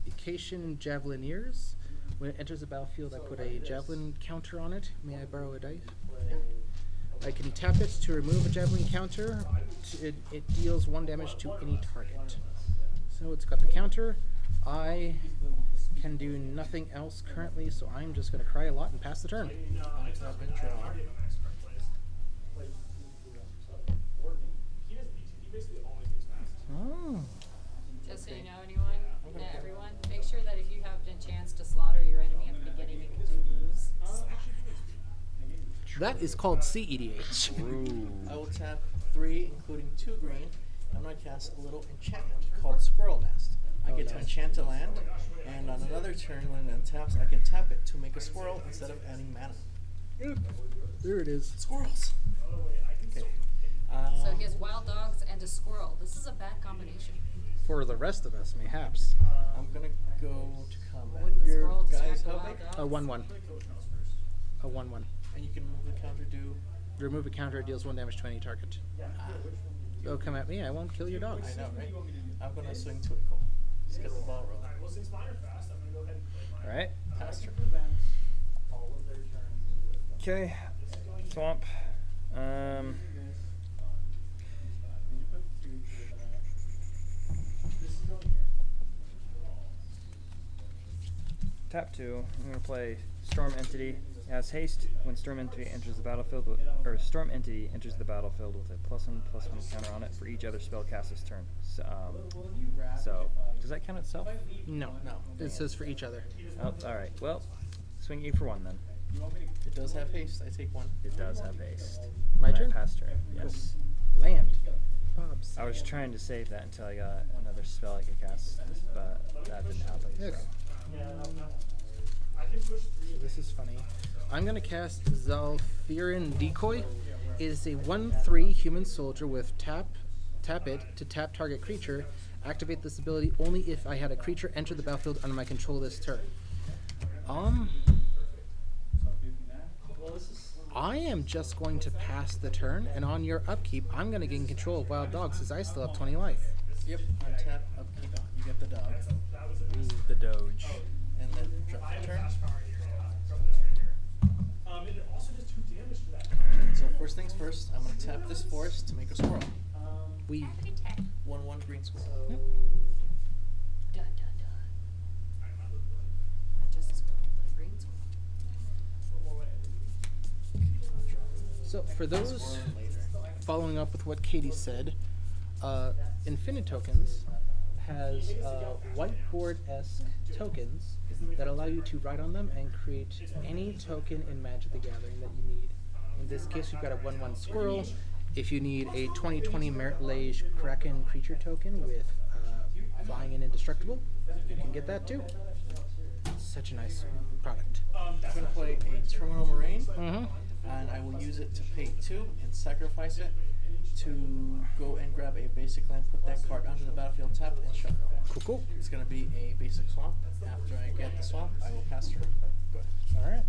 Acacian Javelineers. When it enters the battlefield, I put a javelin counter on it. May I borrow a dice? I can tap it to remove a javelin counter. It deals 1 damage to any target. So it's got the counter. I can do nothing else currently, so I'm just going to cry a lot and pass the turn. Untap and draw. Oh. Just so you know, everyone, make sure that if you have a chance to slaughter your enemy at the beginning, you can do moves. That is called CEDH. I will tap 3, including 2 green. I'm going to cast a little enchantment called Squirrel Nest. I get to enchant a land, and on another turn when it untaps, I can tap it to make a squirrel instead of adding mana. Yep. There it is. Squirrels! Okay. So he has wild dogs and a squirrel. This is a bad combination. For the rest of us, mayhaps. I'm going to go to combat. Wouldn't the Your squirrel guys distract the how wild big? dogs? A 1/1. A 1/1. And you can move the counter to... Remove a counter, it deals 1 damage to any target. Don't come at me, I won't kill your dogs. I know, right? I'm going to swing to it, Cole. Let's get the ball rolling. All right. Pass turn. Okay. Swamp. Tap 2. I'm gonna play Storm Entity. It has haste. When Storm Entity enters the battlefield with, or Storm Entity enters the battlefield with a +1/+1 counter on it for each other spell cast this turn. So does that count itself? No, no. It says for each other. Oh, all right. Well, swing E for 1 then. It does have haste. I take 1. It does have haste. My Alright, turn? Pass turn. Yes. Land. Bob's. I was trying to save that until I got another spell I could cast, but that didn't happen. Okay. So. So this is funny. I'm going to cast Zalfirin Decoy. It is a 1/3 human soldier with tap it to tap target creature. Activate this ability only if I had a creature enter the battlefield under my control this turn. I am just going to pass the turn, and on your upkeep, I'm going to gain control of wild dogs since I still have 20 life. Yep, untap, upkeep. You get the dog. Ooh, the Doge. And then drop the turn. So first things first, I'm going to tap this forest to make a squirrel. We 1/1 green squirrel. Yep. Dun, dun, dun. Not just a squirrel, but a green squirrel. So for those following up with what Katie said, Infinite Tokens has whiteboard-esque tokens that allow you to write on them and create any token in Magic the Gathering that you need. In this case, you've got a 1/1 squirrel. If you need a 20/20 Merit Lage Kraken creature token with flying and indestructible, you can get that too. Such a nice product. I'm going to play a Terminal Moraine, Mm-hmm. and I will use it to pay 2 and sacrifice it to go and grab a basic land, put that card onto the battlefield, tap, and shuffle. Cool, cool. It's going to be a basic swamp. After I get the swamp, I will pass turn. Go ahead. All right.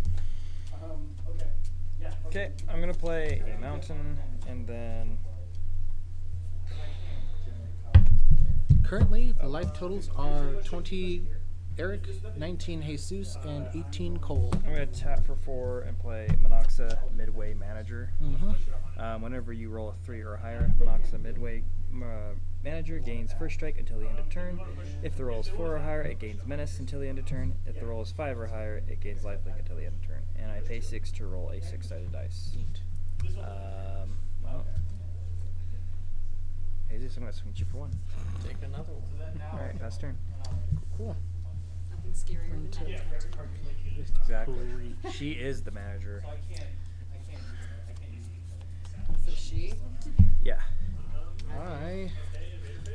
Okay, I'm gonna play a mountain and then Currently, the life totals are 20 Eric, 19 Jesus, and 18 Cole. I'm going to tap for 4 and play Monoxa Midway Manager. Whenever you roll a 3 or higher, Monoxa Midway Manager gains first strike until the end of turn. If the roll is 4 or higher, it gains menace until the end of turn. If the roll is 5 or higher, it gains lifelink until the end of turn. And I pay 6 to roll a 6-sided dice. Well, Jesus, I'm going to swing at you for 1. Take another one. Alright, pass turn. Cool. Nothing scarier than that. Exactly. She is the manager. So she. Yeah.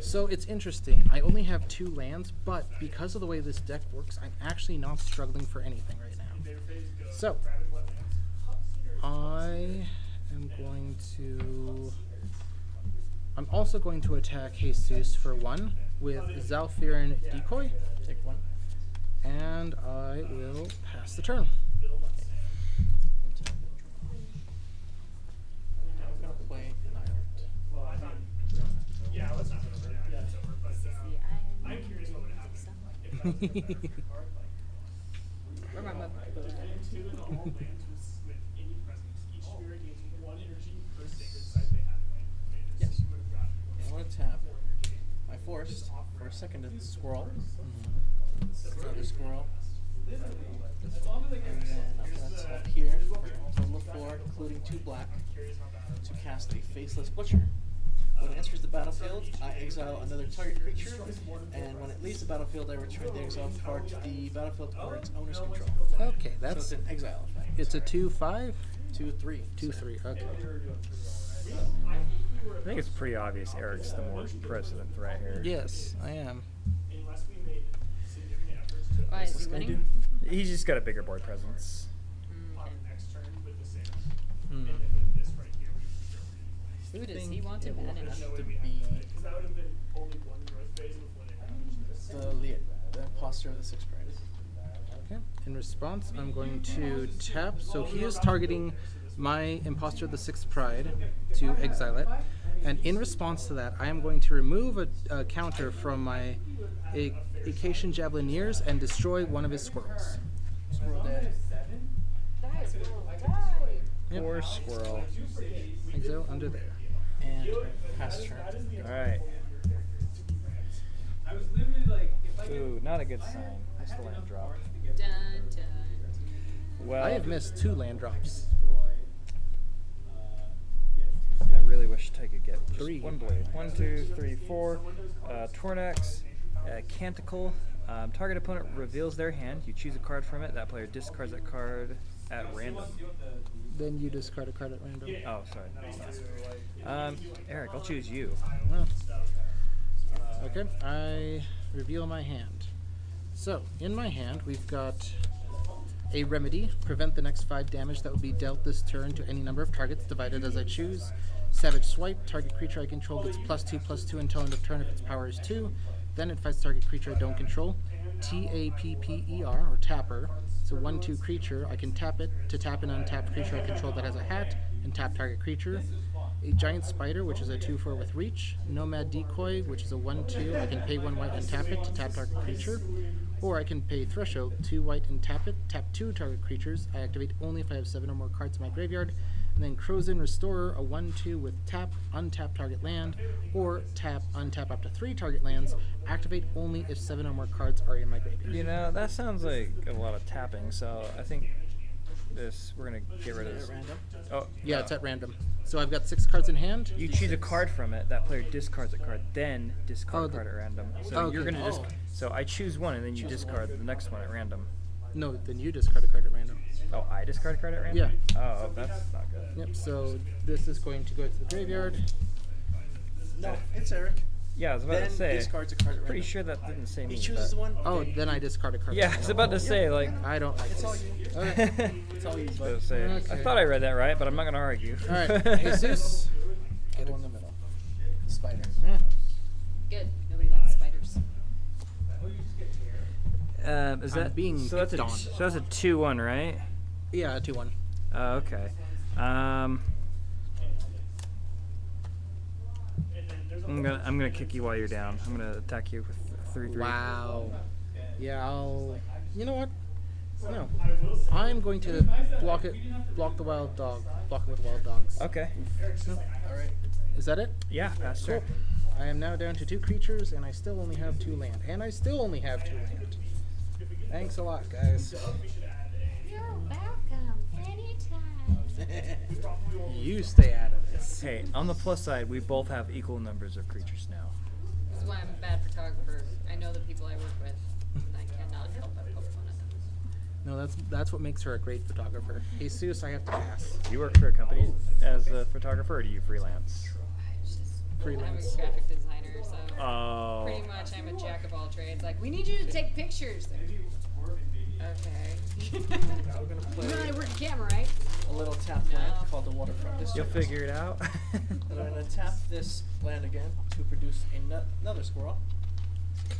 So it's interesting. I only have 2 lands, but because of the way this deck works, I'm actually not struggling for anything right now. So I'm also going to attack Jesus for 1 with Zalfirin Decoy, Take 1. and I will pass the turn. I'm gonna play an island. Yeah, let's not. Yeah, it's over. But See, I'm curious what would happen. Remember. Two in all lands with any presence. Each spirit gains 1 energy per sacred site they have in land. Yes. You would have gotten I want to tap my forest for a second squirrel. Another squirrel. And then I'm going to tap here for a total of 4, including 2 black, to cast a Faceless Butcher. When it enters the battlefield, I exile another target creature, and when it leaves the battlefield, I return the exiled card to the battlefield under its owner's control. Okay, So that's it's an exile effect. it's a 2/5, 2/3. 2/3. Okay. I think it's pretty obvious Eric's the more president right here. Yes, I am. unless we made significant efforts to Why is he winning? He's just got a bigger board presence. on the next turn with the same. Hmm. And then with this right here, we Who does he want to manage? To be because that would have been only 1 growth phase before they managed this. the imposter of the 6 pride. Okay. In response, I'm going to tap. So he is targeting my Imposter of the Sixth Pride to exile it. And in response to that, I am going to remove a counter from my Acacian Javelineers and destroy one of his squirrels. Squirrel dead. Die, squirrel, die! Yep. Poor squirrel. Exile under there. And pass turn. Alright. Ooh, not a good sign. Missed the land drop. Dun, dun, Well, I have missed 2 land drops. I really wish I could get just 3. 1 blade. 1, 2, 3, 4. Tornax, Canticle. Target opponent reveals their hand. You choose a card from it. That player discards that card at random. Then you discard a card at random. Oh, sorry. Yeah. Eric, I'll choose you. Well, okay, I reveal my hand. So, in my hand, we've got a remedy. Prevent the next 5 damage that will be dealt this turn to any number of targets divided as I choose. Savage Swipe. Target creature I control gets +2/+2 until end of turn if its power is 2. Then it fights target creature I don't control. Tapper, or Tapper. It's a 1/2 creature. I can tap it to tap an untapped creature I control that has a hat and tap target creature. A Giant Spider, which is a 2/4 with reach. Nomad Decoy, which is a 1/2. I can pay 1 white and tap it to tap target creature. Or I can pay Threshold, 2 white and tap it. Tap 2 target creatures. I activate only if I have 7 or more cards in my graveyard. And then Crozin Restorer, a 1/2 with tap, untap target land. Or tap, untap up to 3 target lands. Activate only if 7 or more cards are in my graveyard. You know, that sounds like a lot of tapping, so I think we're going to get rid of this. Random. Oh, Yeah, no. it's at random. So I've got 6 cards in hand. You choose a card from it. That player discards a card, then discard Oh, a card at random. So okay. you're gonna Oh. So I choose one, and then you discard the next one at random. No, then you discard a card at random. Oh, I discard a card at random. Yeah. Oh, that's not good. Yep, so this is going to go to the graveyard. No, it's Eric. Yeah, I was about Then to say. discards a card at Pretty random. sure that didn't say me. He chooses but- the one. Oh, okay. then I discard a card. Yeah, I was about to say like. I don't like It's this. all you. Okay. It's all you, I was bud. about to say, I Okay. thought I read that right, but I'm not gonna argue. All right, Jesus. Get in the middle. Spider. Yeah. Good. Nobody likes spiders. Is I'm that being so? That's a picked on. so that's a 2-1, right? Yeah, 2/1. Okay. I'm gonna kick you while you're down. I'm gonna attack you with 3/3. Wow. Yeah, I'll. You know what? No. I'm going to block the wild dog. Block it with wild dogs. Okay. Alright. Is that it? Yeah, that's Cool. true. I am now down to 2 creatures, and I still only have 2 land. And I still only have 2 land. Thanks a lot, guys. You're welcome. Anytime. You stay out of this. Hey, on the plus side, we both have equal numbers of creatures now. This is why I'm a bad photographer. I know the people I work with, and I cannot help but poke fun at them. No, that's what makes her a great photographer. Jesus, I have to pass. Do you work for a company as a photographer, or do you freelance? Freelance. I'm a graphic designer, so Oh. pretty much I'm a jack of all trades. Like, we need you to take pictures. Okay. We're gonna play You know how to work a camera, right? a little tap land called the Waterfront You'll District. figure it out. And I'm gonna tap this land again to produce another squirrel.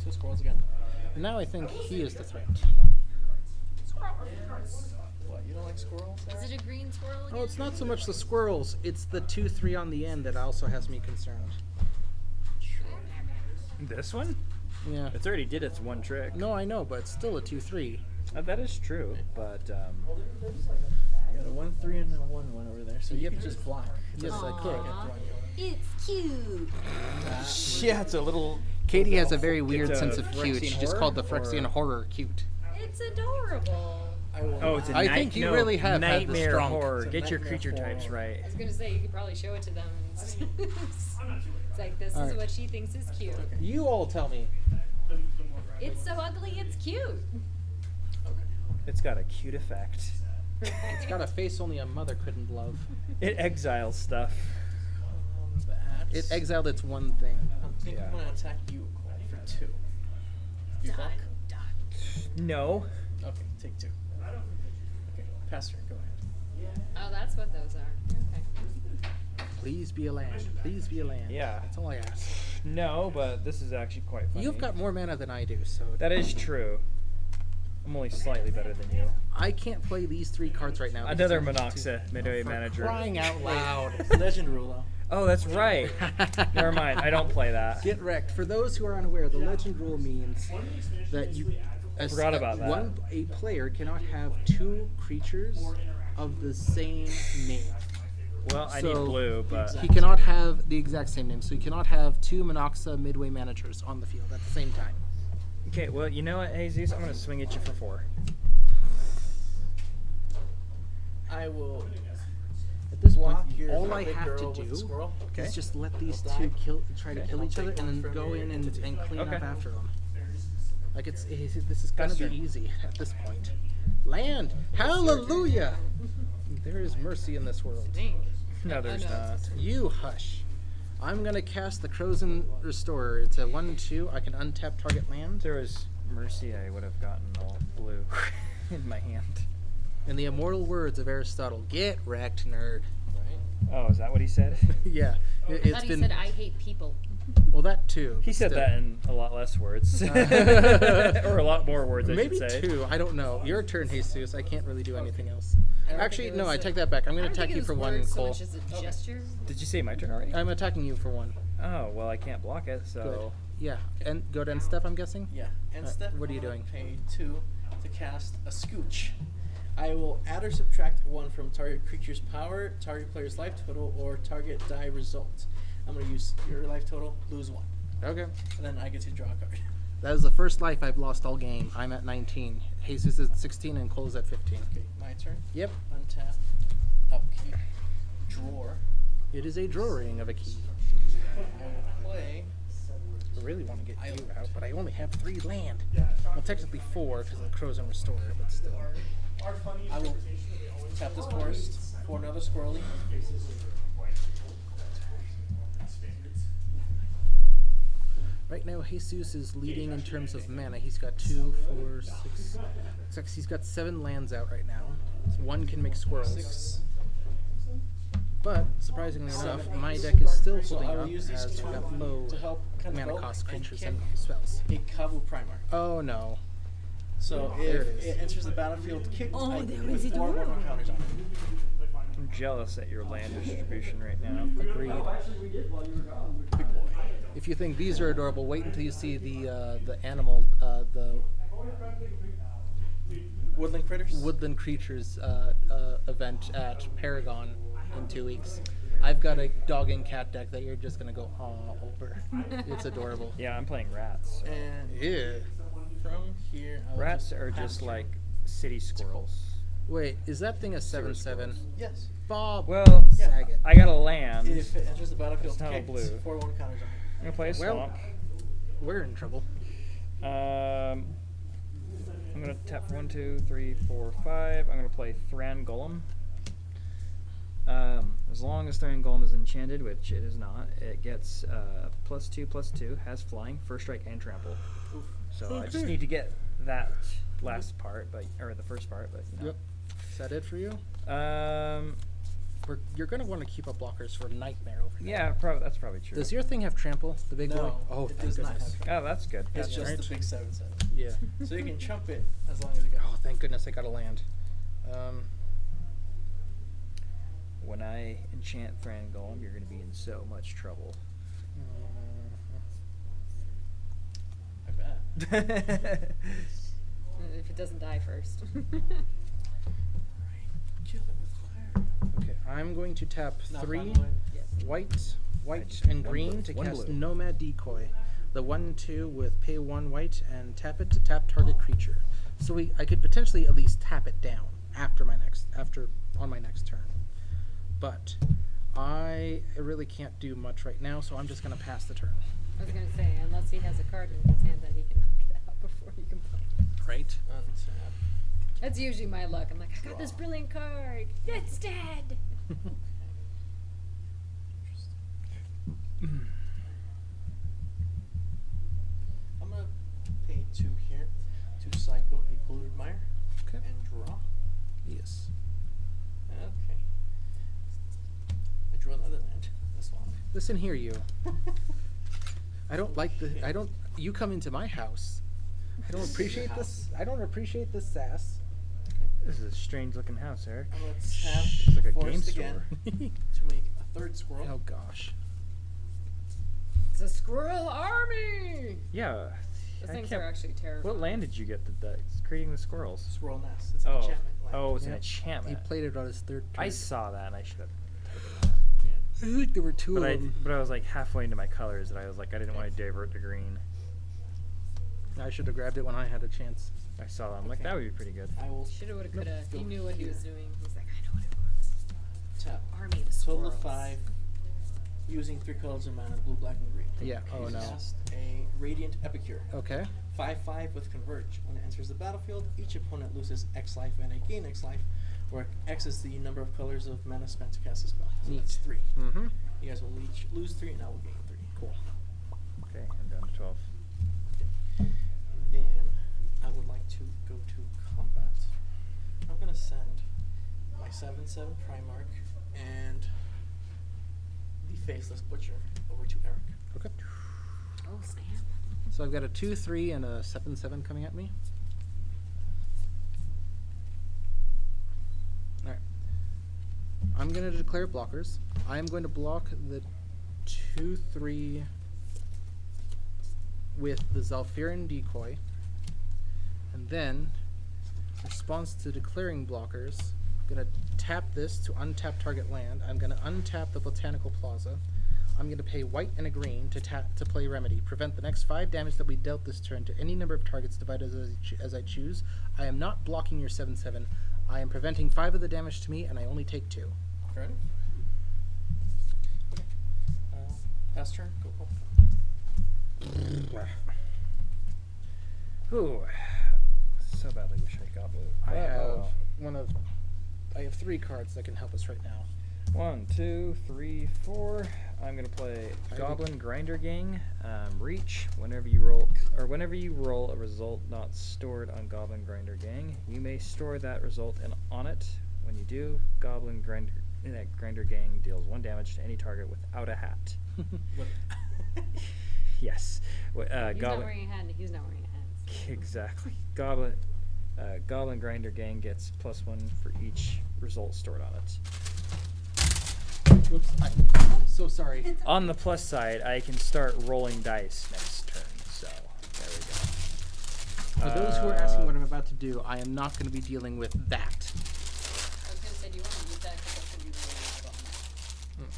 2 squirrels again. Now I think he is the threat. What, you don't like squirrels? Is it a green squirrel again? Oh, it's not so much the squirrels. It's the 2/3 on the end that also has me concerned. This one? Yeah. It's already did its one trick. No, I know, but it's still a 2/3. That is true, but You got a 1/3 and a 1/1 over there, so you Yep. can just block. Yes, I Like, could. can't throw you. It's cute. yeah, it's a little. Katie has a very weird a sense of cute. Phyrexian She just called the horror, Phyrexian or- horror cute. It's adorable. I will Oh, it's a I night- think you no, really have had the nightmare strong- horror. It's a Get your nightmare creature horror. types right. I was gonna say, you could probably show it to them. It's like, this is Alright. what she thinks is cute. You all tell me. It's so ugly, it's cute. It's got a cute effect. It's got a face only a mother couldn't love. It exiles stuff. Bats. It exiled its one thing. I think Yeah. I'm gonna attack you, Cole, for 2. You block? No. Okay, take 2. Okay, pass turn, go ahead. Oh, that's what those are. Okay. Please be a land. Please be a land. Yeah. That's all I ask. No, but this is actually quite funny. You've got more mana than I do, so That is true. I'm only slightly better than you. I can't play these 3 cards right now. because Another I'm too- Monoxa, midway For manager. Crying out loud. Legend rule, though. Oh, that's right. Never mind. I don't play that. Get wrecked. For those who are unaware, the legend rule means that you Forgot about that. A player cannot have 2 creatures of the same name. Well, I need So, blue, but He cannot have the exact same name, so he cannot have 2 Monoxa midway managers on the field at the same time. okay. Well, you know what, Jesus? I'm gonna swing at you for 4. I will At this point, block your all I big have girl to with the do squirrel. Okay. is just let these They'll 2 die. try to Okay. kill I'll each other take and one then from go your in and entity. clean Okay. up after them. Like this is gonna Pass be turn. easy at this point. Land, hallelujah! There is mercy in this world. No, there's no, not. You hush. I'm gonna cast the Crozen Restorer. It's a 1/2. I can untap target land. If there was mercy, I would have gotten all blue in my hand. In the immortal words of Aristotle, get wrecked, nerd. Oh, is that what he said? Yeah, I it's thought he been said, I hate people. well that too. He but said still. that in a lot less words, or a lot more words, I Maybe should say. 2. I don't know. Your turn, Jesus. I can't really do anything else. I don't Actually, think it no. was I take that back. I'm I gonna don't attack think you it for was 1, words so Cole. much as a gesture. Did you say my turn already? I'm attacking you for 1. Oh, well, I can't block it, Good. so. Yeah, and go to end step. I'm guessing. Yeah, and Alright, step. what are you I'm gonna doing? Pay 2 to cast a Scooch. I will add or subtract 1 from target creature's power, target player's life total, or target die result. I'm gonna use your life total, lose 1, Okay. and then I get to draw a card. That is the first life I've lost all game. I'm at 19. Jesus is at 16 and Cole's at 15. Okay, my turn. Yep. Untap, upkeep, drawer. It is a drawing of a key. I will play. I really want to get you Island. out, but I only have 3 land. Well, technically 4 because of the Crozen Restorer, but still. I will tap this forest for another squirrely. Right now, Jesus is leading in terms of mana. He's got 2, 4, 6. Looks he's got 7 lands out right now. 1 can make squirrels. 6. But surprisingly enough, 7. my deck is still So holding I will up use these as 2 we've got low to help mana convoke cost and creatures kick and spells. a Kavu Primarch. Oh no. So There if it is. it enters the battlefield kicked, Oh, I that put was 4 adorable. more counters on it. I'm jealous at your land distribution right now. Agreed. Big boy. If you think these are adorable, wait until you see the animal, the Woodland Critters? Woodland Creatures event at Paragon in 2 weeks. I've got a dog and cat deck that you're just gonna go all over. It's adorable. Yeah, I'm playing rats. So. And Yeah. from here, I will Rats just are pass just turn. like city squirrels. Wait, is that thing a 7/7? Yes. Bob. Well, Saget. I got a land. If it enters the battlefield, It's not a kicked, blue. 4/1 counters on it. I'm gonna play a Well- swamp. We're in trouble. I'm gonna tap for 1, 2, 3, 4, 5. I'm gonna play Thran Golem. As long as Thran Golem is enchanted, which it is not, it gets +2/+2, has flying, first strike, and trample. So I just need to get that last part, or the first part, but you know. Yep. Is that it for you? You're gonna want to keep up blockers for Nightmare over there. Yeah, that's probably true. Does your thing have trample? The big boy? No, Oh, it thank does not goodness. have trample. Oh, that's good. It's That's just right. the big 7/7. Yeah. So you can chump it as long as you got. Oh, thank goodness I got a land. When I enchant Thran Golem, you're gonna be in so much trouble. I bet. If it doesn't die first. Kill it with fire. Okay, I'm going to tap Knock 3 on wood. Yes. white, just and one green blue. to One cast blue. Nomad Decoy. The 1/2 with pay 1 white and tap it to tap target creature. So I could potentially at least tap it down on my next turn. But I really can't do much right now, so I'm just gonna pass the turn. I was gonna say, unless he has a card in his hand that he can knock it out before you can play it. Right? Untap. That's usually my luck. I'm like, I got this brilliant card. It's dead. I'm gonna pay 2 here to cycle a polluted mire. Okay. And draw. Yes. Okay. I drew another land. This one. Listen here, you. I don't like you come into my house. I don't appreciate this. I don't appreciate this sass. This is a strange looking house, Eric. I'm gonna tap It's like a forest game again store. to make a 3rd squirrel. Oh gosh. It's a squirrel army. Yeah. Those I things can't- are actually terrifying. What land did you get that's creating the squirrels? Squirrel nest. It's an Oh, enchantment land. oh, it's an Yep. enchantment. He played it on his 3rd turn. I saw that and I should have. I think there were 2 But of I, them. but I was like halfway into my colors and I was like, I didn't want to divert to green. I should have grabbed it when I had a chance. I saw that. I'm like, Okay. that would be pretty good. I will Shoulda, woulda, coulda. Go He knew what he was here. doing. He's like, I know what it wants. tap. Army of Total squirrels. of 5. Using 3 colors of mana, blue, black, and green. Yeah. Oh no. Cast a Radiant Epicure. Okay. 5/5 with Converge. When it enters the battlefield, each opponent loses X life and I gain X life, where X is the number of colors of mana spent to cast a spell. So Neat. that's 3. Mm-hmm. You guys will each lose 3 and I will gain 3. Cool. Okay, I'm down to 12. Then I would like to go to combat. I'm gonna send my 7/7 Primarch and the Faceless Butcher over to Eric. Okay. Oh, snap. So I've got a 2/3 and a 7/7 coming at me. All right. I'm going to declare blockers. I am going to block the 2/3 with the Zalfirin Decoy. And then, in response to declaring blockers, I'm going to tap this to untap target land. I'm going to untap the Botanical Plaza. I'm going to pay white and a green to play Remedy. Prevent the next 5 damage that we dealt this turn to any number of targets divided as I choose. I am not blocking your 7/7. I am preventing 5 of the damage to me, and I only take 2. Fair enough. Okay. Pass turn. Go. Ooh. So badly wish I got blue. I have 3 cards that can help us right now. 1, 2, 3, 4. I'm gonna play Goblin Grinder Gang. Reach. Whenever you roll a result not stored on Goblin Grinder Gang, you may store that result on it. When you do, Goblin Grinder Gang deals 1 damage to any target without a hat. Yes. He's not Goblin. wearing a hat, and he's not wearing a hat. Exactly. Goblin Grinder Gang gets +1 for each result stored on it. Whoops. I'm so sorry. On the plus side, I can start rolling dice next turn. So there we go. For those who are asking what I'm about to do, I am not going to be dealing with that. I was gonna say, do you want to use that? Because that's gonna be really useful on that.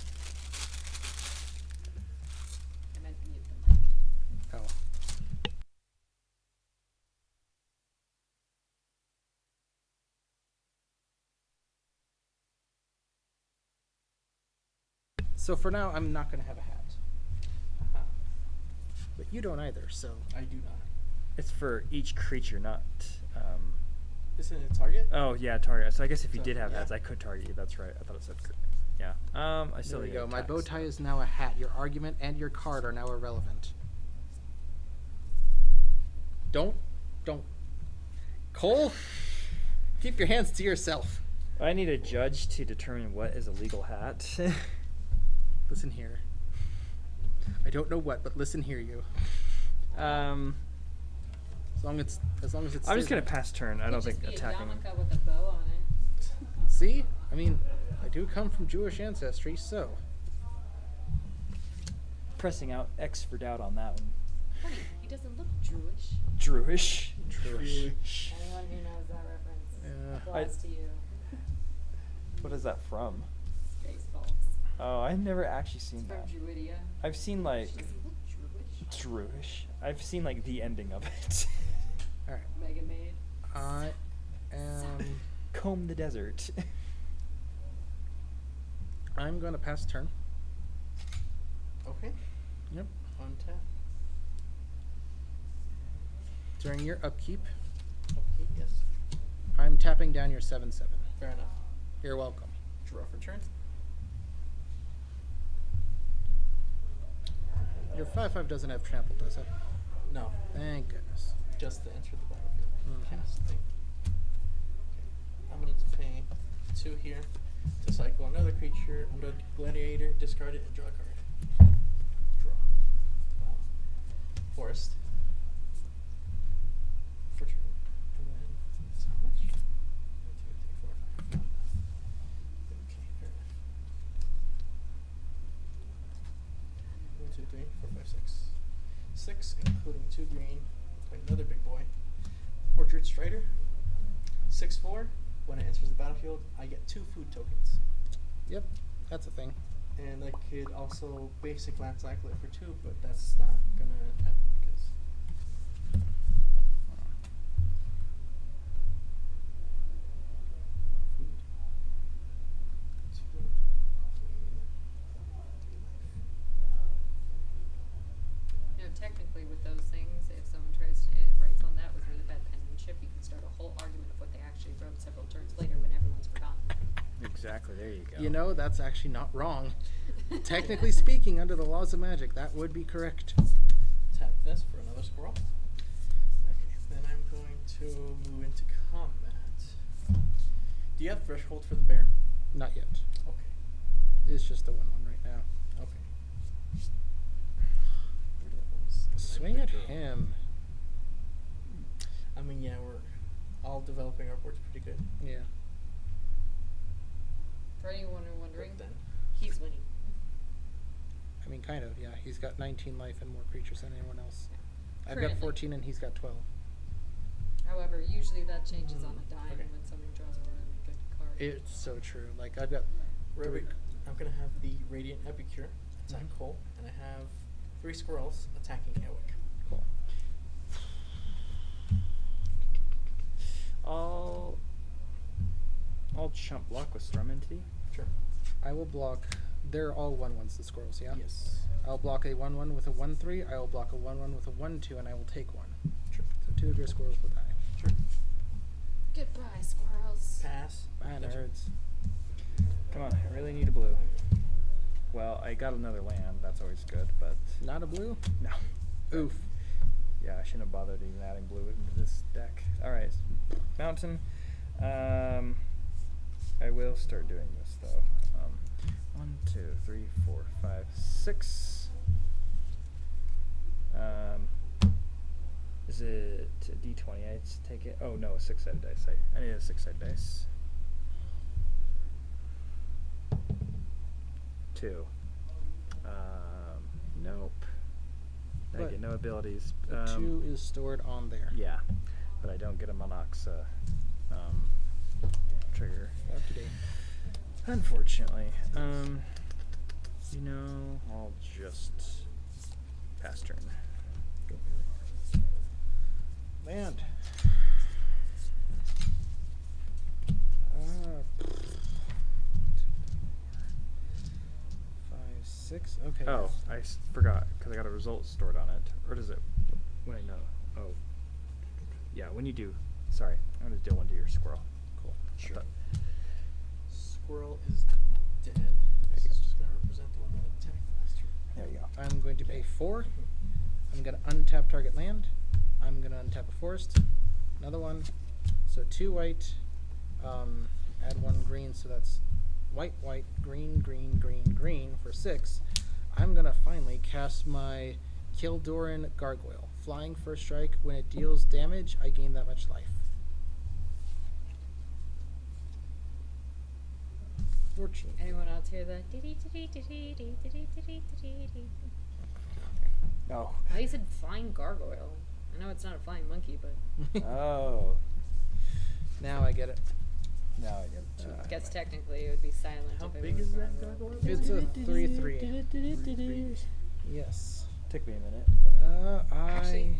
I meant mute the mic. Oh. So for now, I'm not going to have a hat. But you don't either, so. I do not. It's for each creature, not. Isn't it a target? Oh yeah, target. So I guess if you So, did have yeah. hats, I could target you. That's right. I thought it said. Yeah. I still There we need go. My attacks. bow tie is now a hat. Your argument and your card are now irrelevant. Don't. Cole, keep your hands to yourself. I need a judge to determine what is a legal hat. Listen here. I don't know what, but listen here, you. As long as it's. I'm just gonna pass turn. I don't think Could just be attacking. a yarmulke with a bow on it. See, I mean, I do come from Jewish ancestry, so. Pressing out X for doubt on that one. Funny, he doesn't look Jewish. Jewish. Anyone who knows that reference Yeah. applies to you. What is that from? Spaceballs. Oh, I've never actually It's seen from that. Druidia. I've seen like She doesn't look Jewish. Jewish. I've seen like the ending of it. All right. Mega Maid. I am. Comb the desert. I'm gonna pass turn. Okay. Yep. Untap. During your upkeep, Okay, yes. I'm tapping down your 7/7. Fair enough. You're welcome. Draw for turn. Your 5/5 doesn't have trample, does it? No, Thank goodness. just to enter the battlefield. Mhm. Cast thing. Okay. I'm going to pay 2 here to cycle another creature under Gladiator, discard it, and draw a card. Draw. Wow. Forest. For turn. And then, that's how much? 1, 2, 3, 4, 5. Okay, fair enough. 1, 2, 3, 4, 5, 6. 6, including 2 green. Play another big boy. Orchard Strider. 6/4. When it enters the battlefield, I get 2 food tokens. Yep, that's a thing. And I could also basic land cycle it for 2, but that's not gonna happen because food. 2, You know, technically with those things, if someone tries to writes on that with really bad penmanship, you can start a whole argument of what they actually wrote several turns later when everyone's forgotten. Exactly. There you go. You know, that's actually not wrong. Technically speaking, under the laws of magic, that would be correct. tap this for another squirrel. Okay, then I'm going to move into combat. Do you have threshold for the bear? Not yet. Okay. It's just a 1/1 right now. Okay. Swing at him. I mean, yeah, we're all developing our boards pretty good. Yeah. For anyone who wondering, But then, he's winning. I mean, kind of, yeah. He's got 19 life and more creatures than anyone else. I've got Currently. 14 and he's got 12. However, usually that changes on a dime Okay. when somebody draws a really good card. It's so true. Like, I've got I'm gonna have the Radiant Epicure attack Mhm. Cole, and I have 3 squirrels attacking Ewick. Cool. I'll chump block with Storm Entity. Sure. I will block. They're all 1/1s, the squirrels, yeah? Yes. I'll block a 1/1 with a 1/3. I will block a 1/1 with a 1/2, and I will take 1. Sure. So 2 of your squirrels will die. Sure. Goodbye, squirrels. Pass. Bye, Gotcha. nerds. Come on, I really need a blue. Well, I got another land. That's always good, but Not a blue? no. Oof. Yeah, I shouldn't have bothered even adding blue into this deck. All right, mountain. I will start doing this though. 1, 2, 3, 4, 5, 6. Is it a D20? I take it. Oh no, a 6-sided dice. I need a 6-sided dice. 2. Nope. But Okay, no abilities. The 2 is stored on there. Yeah, but I don't get a Monox trigger. Up to date. Unfortunately. You know, I'll just pass turn. Land. 5, 6. Okay. Oh, I forgot because I got a result stored on it. Or does it? When I know. Oh. Yeah, when you do. Sorry, I'm gonna deal one to your squirrel. Cool. Sure. I thought- Squirrel is dead. This is just gonna represent the one that attacked last turn. There you go. I'm going to pay 4. I'm going to untap target land. I'm going to untap a forest. Another one. So 2 white. Add 1 green. So that's white, white, green, green, green, green for 6. I'm going to finally cast my Kildoran Gargoyle. Flying first strike. When it deals damage, I gain that much life. Fortunately. Anyone else hear the Oh. Oh, you said flying gargoyle. I know it's not a flying monkey, but Oh. Now I get it. Now I get it. I guess technically it would be silent. How if it big was is that gargoyle. gargoyle? It's a 3/3. Yes. Took me a minute. Actually,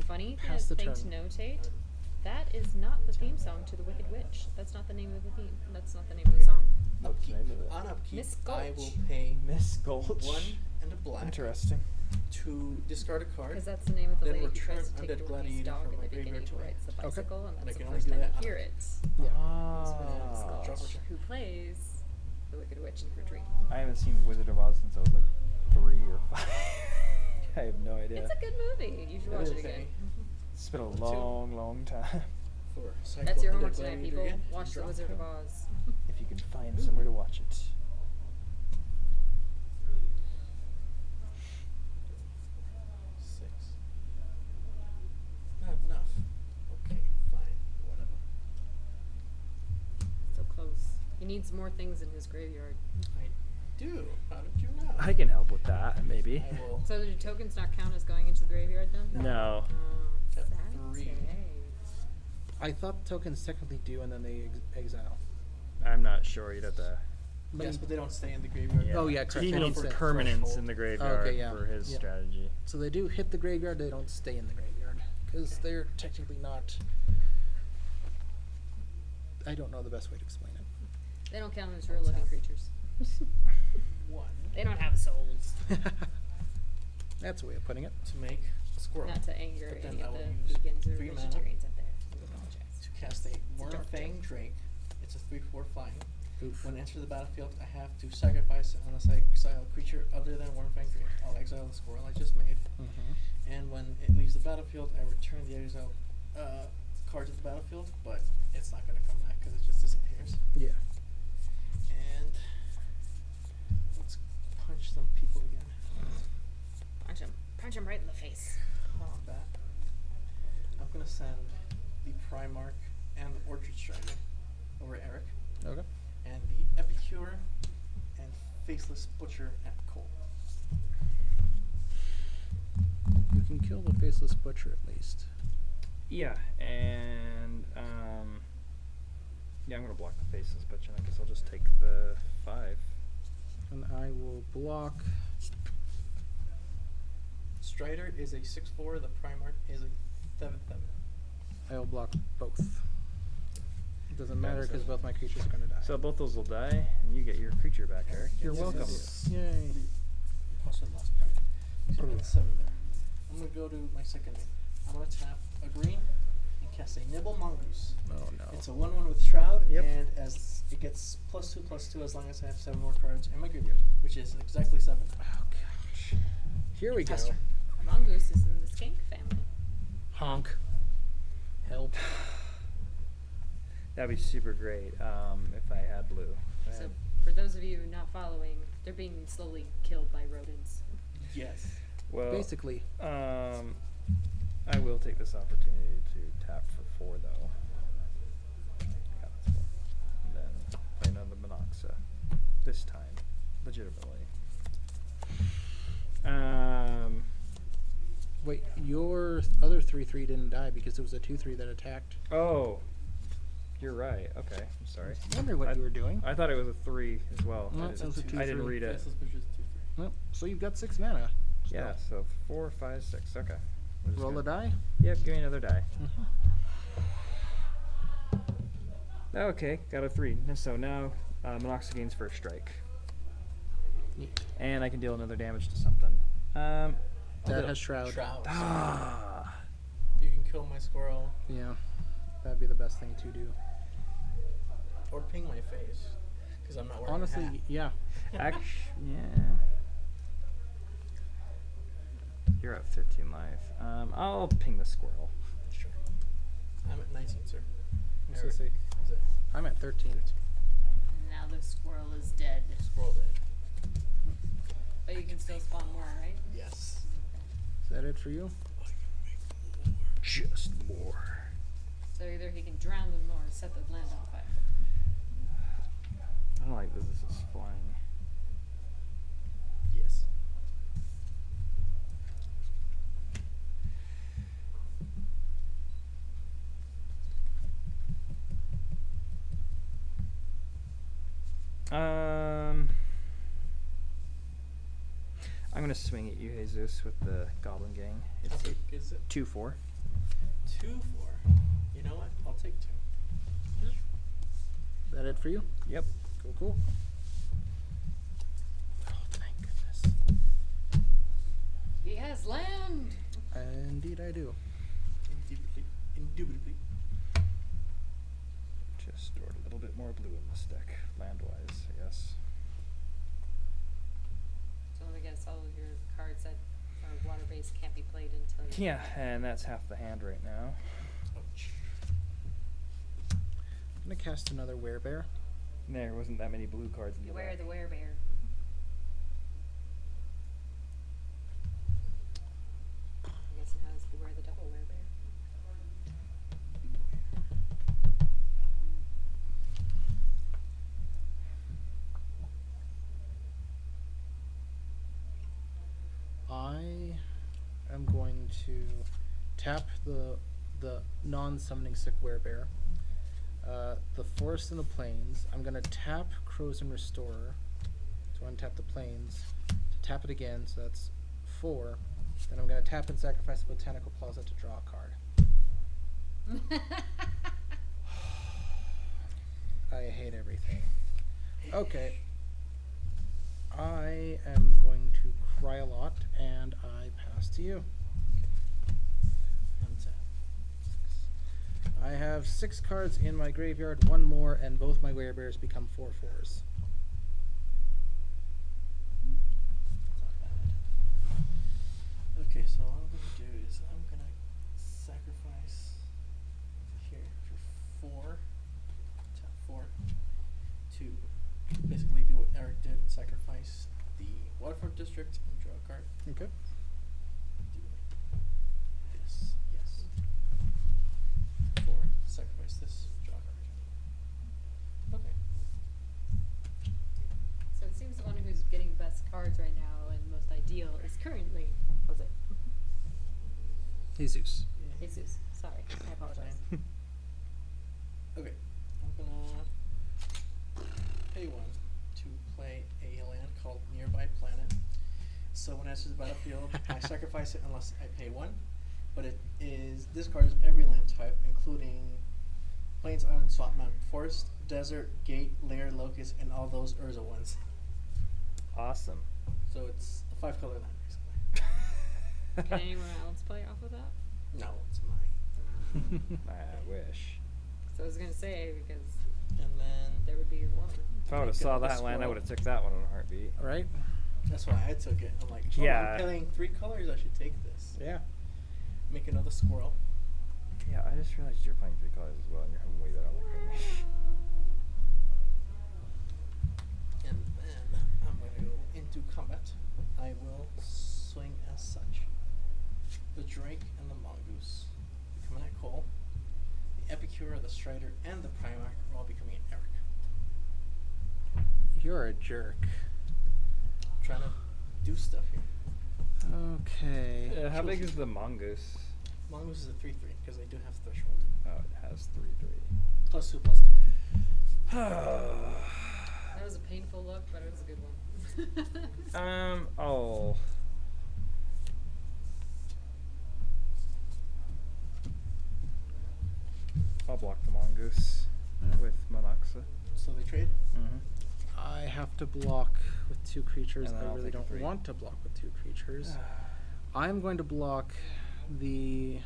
funny Pass the thing turn. to notate. That is not the theme song to The Wicked Witch. That's not the name of the theme. That's not the name of the song. What's the name of it? On upkeep, Miss I will Gulch. pay Miss Gulch. 1 and a black Interesting. to discard a card. Because that's the name of the Then lady who return tries to take Undead Dorothy's Gladiator dog from in my the beginning graveyard to who my rides the Okay. bicycle, and And I that's the can only first do time that you on hear a- it. Ah. Drop return. Who plays the Wicked Witch in her dream. I haven't seen Wizard of Oz since I was like 3 or 5. I have no idea. It's a good movie. You should watch it again. It's been a long, long time. For Cycle That's your Undead homework tonight, Gladiator people. again, Watch The drop. Wizard of Oz. If you can find somewhere to watch it. 6. Not enough. Okay, fine, whatever. So close. He needs more things in his graveyard. I do. How did you know? I can help with that, maybe. I will. So do tokens not count as going into the graveyard then? No. Oh, Got sad 3. day. I thought tokens technically do, and then they exile. I'm not sure. You'd have to. Yes, but they don't stay in the graveyard. Oh, yeah, correct. He They don't needs stay. permanence Threshold. in the graveyard Okay, yeah. for his Yep. strategy. So they do hit the graveyard, they don't stay in the graveyard. Because they're technically not. I don't know the best way to explain it. They don't count as real living creatures. 1 They don't have souls. That's a way of putting it. to make a squirrel. Not to anger But then any I of will the use vegans or 3 mana vegetarians out there. I apologize. to cast a dark Wormfang joke. Drake. It's a 3/4 flying. Oof. When it enters the battlefield, I have to sacrifice it unless I exile a creature other than Wormfang Drake. I'll exile the squirrel I just made. Mm-hmm. And when it leaves the battlefield, I return the exiled card to the battlefield, but it's not going to come back because it just disappears. Yeah. And let's punch some people again. Punch him right in the face. Combat. I'm going to send the Primarch and the Orchard Strider over Eric, Okay. and the Epicure and Faceless Butcher at Cole. You can kill the faceless butcher at least. Yeah, and yeah, I'm gonna block the faceless butcher. I guess I'll just take the 5. And I will block. Strider is a 6/4, the Primarch is a 7/7. I will block both. It doesn't matter so- because both my creatures are going to die. So both those will die, and you get your creature back, Eric. You're Yes, welcome. yes. Yay. Also lost pride. So I Ooh. got 7 there. I'm going to go to my second name. I'm going to tap a green and cast a Nibble Mongoose. Oh no. It's a 1/1 with Shroud, Yep. and as it gets +2/+2 as long as I have 7 more cards in my graveyard, which is exactly 7. Oh gosh. Here we go. Pass turn. A mongoose is in the skink family. Honk. Help. That'd be super great if I had blue. If I So had- for those of you not following, they're being slowly killed by rodents. Yes. well, Basically. I will take this opportunity to tap for 4 though. Yeah, that's 4. And then play another Monoxa. This time, legitimately. your other 3/3 didn't die because it was a 2/3 that attacked. Oh, you're right. Okay, I'm sorry. I wonder what you were doing. I thought it was a 3 as well. No, I it didn't- was a 2/3. I didn't read it. Fastest push is 2/3. Nope. So you've got 6 mana. Yeah, so 4, 5, 6. Okay. We're just Roll a gonna- die. Yep, give me another die. Mhm. Okay, got a 3. So now Monoxide gains first strike. Neat. And I can deal another damage to something. That has Shroud. Shroud. Ah. You can kill my squirrel Yeah. That'd be the best thing to do. or ping my face because I'm not wearing a Honestly, hat. yeah. Yeah. You're at 15 life. I'll ping the squirrel. Sure. I'm at 19, sir. What's this say? Is it I'm at 13. And now the squirrel is dead. squirrel dead? But you can still spawn more, right? Yes. Is that it for you? Just more. So either he can drown them or set the land on fire. I don't like this. This is flying. Yes. I'm gonna swing at you, Jesus, with the Goblin Gang. How It's big is it? 2/4. 2/4. You know what? I'll take 2. Is that it for you? Yep. Cool. Oh, thank goodness. He has land! Indeed, I do. Indubitably. Just stored a little bit more blue in this deck, land-wise, I guess. So I guess all of your cards that are water-based can't be played until you... Yeah, and that's half the hand right now. Ouch. I'm gonna cast another Werebear. There wasn't that many blue cards in the Beware deck. the werebear. I guess it has beware the double werebear. I am going to tap the non-summoning sick Werebear. The Forest and the Plains. I'm gonna tap Crows and Restorer to untap the Plains. To tap it again, so that's 4. Then I'm gonna tap and sacrifice the Botanical Plaza to draw a card. I hate everything. Okay. I am going to cry a lot, and I pass to you. Untap. I have 6 cards in my graveyard, 1 more, and both my Werebears become 4/4s. That's not bad. Okay, so what I'm gonna do is I'm gonna sacrifice here for 4, tap 4, to basically do what Eric did and sacrifice the Waterfront District and draw a card. Okay. Do this, yes. 4, sacrifice this, draw a card. Okay. So it seems the one who's getting best cards right now and most ideal is currently... What was it? Jesus. Jesus. Sorry. I apologize. Okay, I'm gonna pay 1 to play a land called Nearby Planet. So when it enters the battlefield, I sacrifice it unless I pay 1. But it is this card is every land type, including Plains, Island, Swamp, Mountain, Forest, Desert, Gate, Lair, Locust, and all those Urza ones. Awesome. So it's a 5-color land, basically. Can anyone else play off of that? No, it's mine. I wish. So I was going to say, because And then there would be your one. If I would have Get saw the that land, I squirrel. would have took that one in a heartbeat. Right? that's why I took it. I'm like, oh, Yeah. I'm playing 3 colors. I should take this. Yeah. Make another squirrel. Yeah, I just realized you're playing 3 colors as well, and you're having way better luck than me. And then I'm going to go into combat. I will swing as such. The Drake and the Mongoose becoming at Cole. The Epicure, the Strider, and the Primarch are all becoming an Eric. You're a jerk. Trying to do stuff here. Okay. How big is the mongoose? Mongoose is a 3/3 because they do have threshold. Oh, it has 3/3. Plus 2, plus 2. That was a painful look, but it was a good one. Oh. I'll block the mongoose with Monoxa. So they trade? Mm-hmm. I have to block with 2 creatures. And then I I'll really take a don't 3. want to block with 2 creatures. I'm going to block the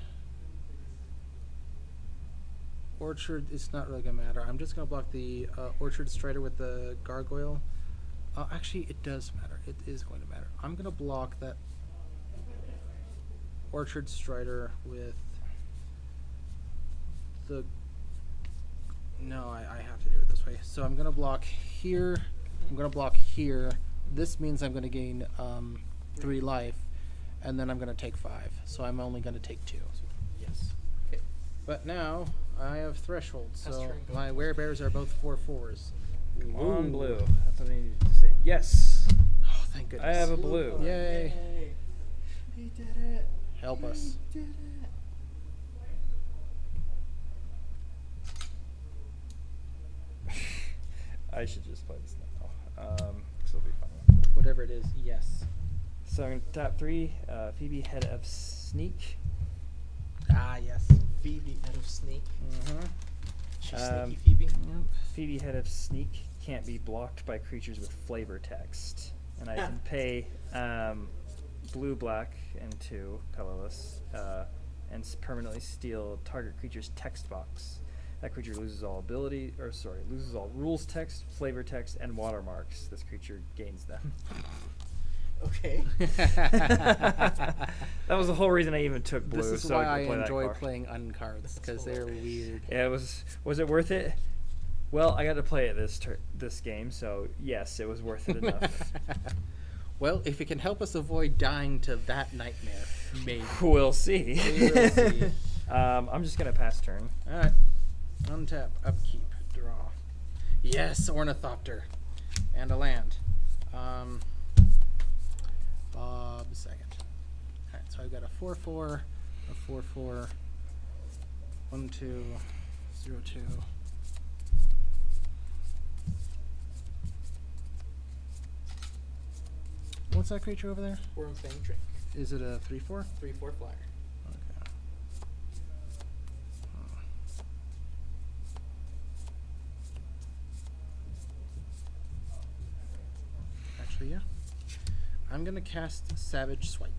Orchard. It's not really going to matter. I'm just going to block the Orchard Strider with the Gargoyle. Actually, it does matter. It is going to matter. I'm going to block that Orchard Strider with the... No, I have to do it this way. So I'm going to block here. I'm going to block here. This means I'm going to gain 3 life. And then I'm going to take 5. So I'm only going to take 2. Yes. Okay. But now I have Threshold. That's So true. my werebears are both 4/4s. Come on, Ooh. blue. That's what I needed to say. Yes! Oh, thank goodness. I have a blue. Yay. He did it. Help us. He did it. I should just play this now. 'Cause it'll be fun. Whatever it is, yes. So I'm going to tap 3. Phoebe, Head of Sneak. Ah, yes. Phoebe out of Snake. Mm-hmm. She's Um, sneaky Phoebe. Phoebe, Head of Sneak can't be blocked by creatures with flavor text. And I can pay blue, black, and 2, colorless, and permanently steal target creature's text box. That creature loses all loses all rules text, flavor text, and watermarks. This creature gains them. Okay. That was the whole reason I even took blue. This is so why I I could play that enjoy card. playing uncards, because they're weird. Yeah, it was it worth it? Well, I got to play it this game, so yes, it was worth it enough. Well, if it can help us avoid dying to that nightmare, maybe. We'll see. We will see. I'm just gonna pass turn. Alright. Untap, upkeep, draw. Yes, Ornithopter. And a land. Bob second. Alright, so I've got a 4/4, a 4/4, 1/2, 0/2. What's that creature over there? Wormfang Drink. Is it a 3/4? 3/4 flyer. Okay. Actually, yeah. I'm gonna cast Savage Swipe.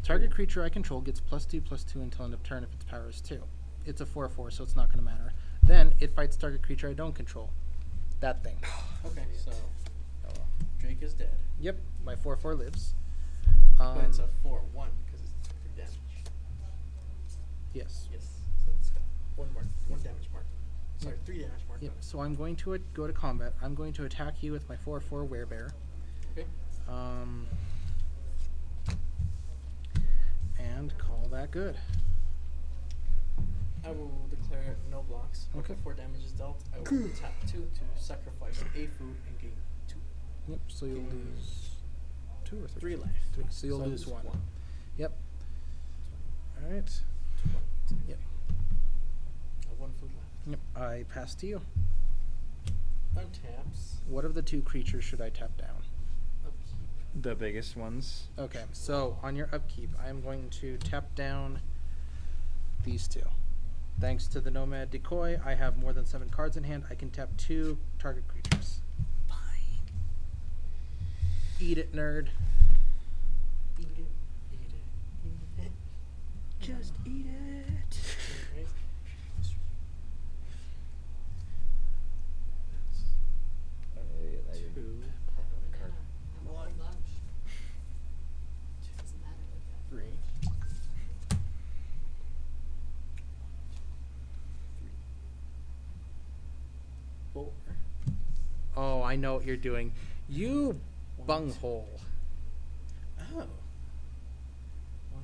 Target creature I control gets +2/+2 until end of turn if its power is 2. It's a 4/4, so it's not gonna matter. Then it fights target creature I don't control. That thing. Okay, so Drake is dead. Yep, my 4/4 lives. But it's a 4/1 because it's 3 damage. Yes. Yes. So it's got 1 damage mark. Sorry, 3 damage mark. Yep. on it. So I'm going to go to combat. I'm going to attack you with my 4/4 werebear. Okay. And call that good. I will declare no blocks. Okay. Before damage is dealt, I will tap 2 to sacrifice a food and gain 2. Yep. So you'll lose 2 or 3. 3 life. 3. So you'll I lose 1. 1. Yep. All right. 20. Yep. 1 food left. Yep. I pass to you. Untaps. What of the 2 creatures should I tap down? Upkeep. The biggest ones. Okay. So on your upkeep, I'm going to tap down these 2. Thanks to the Nomad Decoy, I have more than 7 cards in hand. I can tap 2 target creatures. Fine. Eat it, nerd. Eat it. Eat it. Eat it. Just eat it. Right? That's 2. Have a whole bunch. Doesn't matter like that. 3. 4. Oh, I know what you're doing. You bunghole. Oh. 1,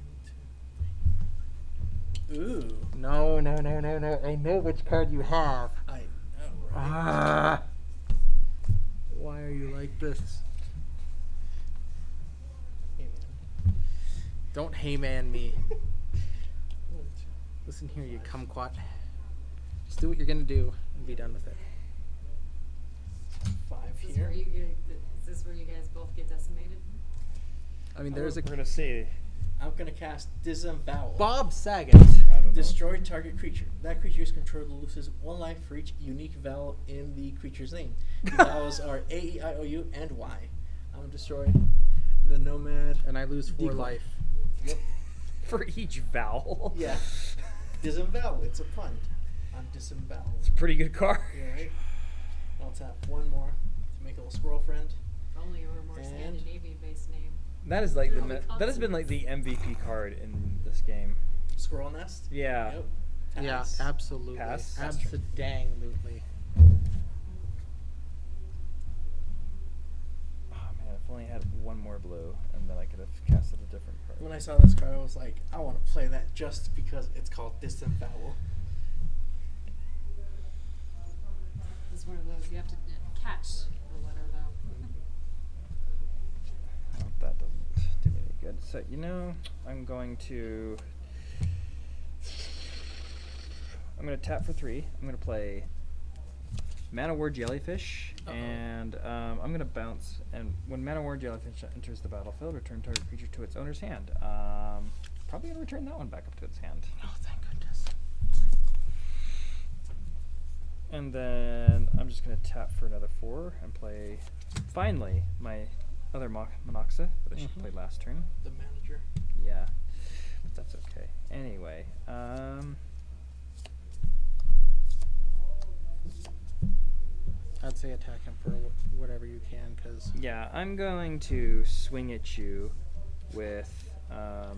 2, 3. Ooh. No. I know which card you have. I know, right? Ah. Why are you like this? Hey, man. Don't Heyman me. Listen here, you kumquat. Just do what you're gonna do and be done with it. 5 Is this here. where you is this where you guys both get decimated? I mean, there's a We're gonna see. I'm gonna cast Disembowel. Bob Saget. I don't know. Destroy target creature. That creature's controller loses 1 life for each unique vowel in the creature's name. The vowels are A, E, I, O, U, and Y. I'm gonna destroy the Nomad. And I lose 4 Decoy. life. Yep. For each vowel. Yeah. Disembowel. It's a pun. On Disembowel. It's a pretty good card. Yeah, right? I'll tap 1 more to make a little squirrel friend. If only you were a more And- Scandinavian-based name. That is like No, that has been like the MVP card in this game. Squirrel nest. Yeah. Yep. Yeah, Pass. absolutely. Pass. Abso-dang-lutely. Oh man, if only I had 1 more blue, and then I could have casted a different card. When I saw this card, I was like, I want to play that just because it's called Disembowel. It's one of those you have to catch the letter though. Oh, that doesn't do me any good. So I'm going to tap for 3. I'm going to play Mana War Jellyfish, and I'm going to bounce. And when Mana War Jellyfish enters the battlefield, return target creature to its owner's hand. Probably going to return that one back up to its hand. Oh, thank goodness. And then I'm just going to tap for another 4 and play, finally, my other Monoxa that I should have played last turn. The manager. Yeah, but that's okay. Anyway, I'd say attack him for whatever you can, because yeah, I'm going to swing at you with, I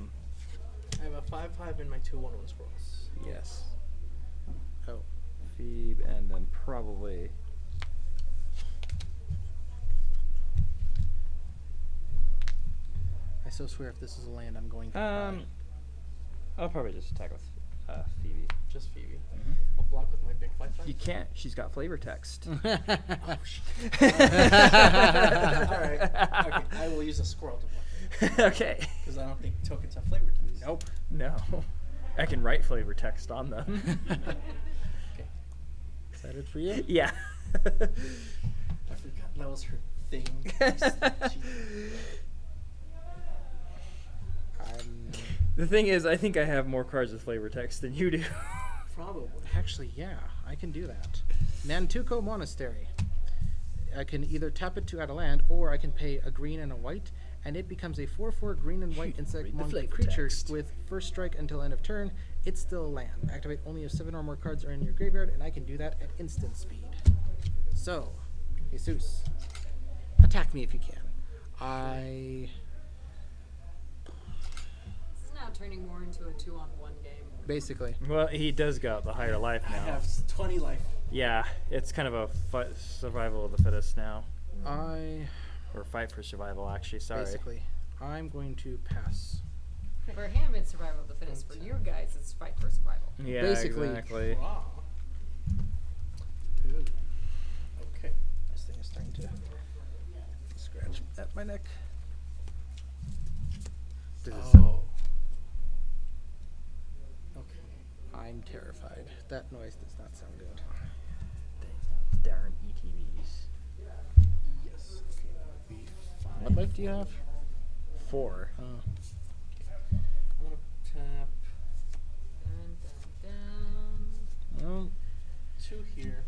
have a 5/5 in my 2/1/1 squirrels. yes, oh, Phoebe, and then probably, I so swear if this is a land, I'm going to cry. I'll probably just attack with Phoebe. Just Phoebe. Mhm. I'll block with my big 5/5. You can't. She's got flavor text. Oh, shit. Alright. Okay, I will use a squirrel to block Okay. because I don't think tokens have flavor text. Nope. No, I can write flavor text on them. Okay. Excited for you? Yeah. I forgot that was her thing. The thing is, I think I have more cards with flavor text than you do. Probably. Actually, yeah, I can do that. Nantuko Monastery. I can either tap it to add a land, or I can pay a green and a white, and it becomes a 4/4 green and white insect Read the monkey flavor creature text. with first strike until end of turn. It's still a land. Activate only if 7 or more cards are in your graveyard, and I can do that at instant speed. So, Jesus, attack me if you can. This is now turning more into a 2-on-1 game. Basically. Well, he does got the higher life I now. have 20 life. Yeah, it's kind of a survival of the fittest now. Or fight for survival, actually. Sorry. Basically, I'm going to pass. For him, it's survival of the fittest. For you guys, it's fight for survival. Yeah, Basically. exactly. Wow. Good. Okay. This thing is starting to scratch at my neck. Oh. Okay. I'm terrified. That noise does not sound good. Darn ETVs. Yes. Okay, that would be fine. What life do you have? 4. Oh. I'm gonna tap Dun, dun, dun. Well, 2 here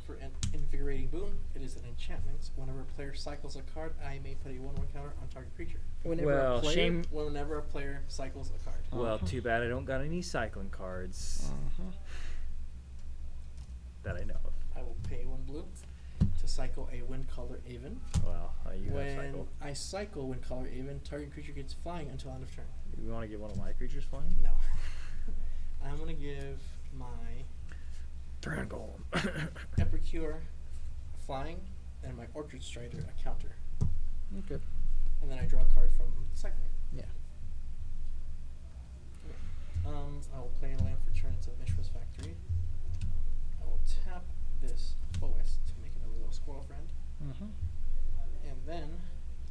for an invigorating boon. It is an enchantment. Whenever a player cycles a card, I may put a 1/1 counter on target creature. Well, shame. Whenever a player cycles a card. Well, too bad I don't got any cycling cards that I know of. I will pay 1 blue to cycle a wind color Aven. Well, you have When cycle. I cycle wind color Aven, target creature gets flying until end of turn. You want to get one of my creatures flying? No. I'm gonna give my Turn golem. Epicure flying and my Orchard Strider a counter. okay. And then I draw a card from cycling. Yeah. I will play a land for turn into Mishra's Factory. I will tap this Boas to make another little squirrel friend. Mm-hmm. And then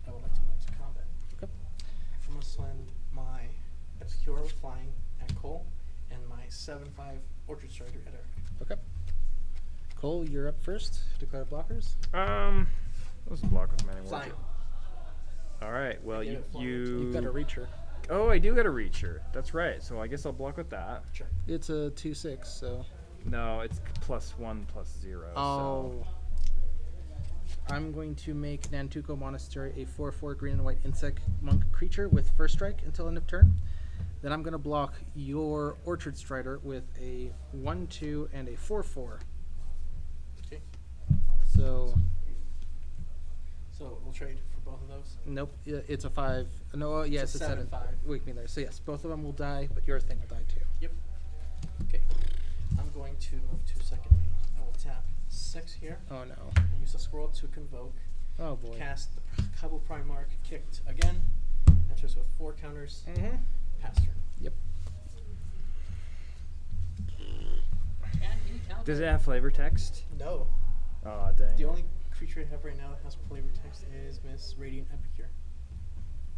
I would like to move to combat. Okay. I'm gonna send my Epicure with flying at Cole, and my 7/5 Orchard Strider at Eric. Okay. Cole, you're up first. Declare blockers. Let's block with many Flying. words. All right. Well, Yeah, you flying. You've got a reacher. Oh, I do got a reacher. That's right. So I guess I'll block with that. Sure. It's a 2/6, so. No, it's +1/+0. Oh. I'm going to make Nantuko Monastery a 4/4 green and white insect monk creature with first strike until end of turn. Then I'm going to block your Orchard Strider with a 1/2 and a 4/4. Okay. So, So we'll trade for both of those. nope, it's a 5. No, yes, It's it's a 7. 7/5. Wake me there. So, yes, both of them will die, but your thing will die too. Yep. Okay. I'm going to move to second main. I will tap 6 here. Oh, no. And use a scroll to convoke. Oh, boy. Cast the Cabo Primarch, kicked again. Enters with 4 counters. Mm-hmm. Pass turn. Yep. Does it have flavor text? No. Oh, dang. The only creature I have right now that has flavor text is Miss Radiant Epicure.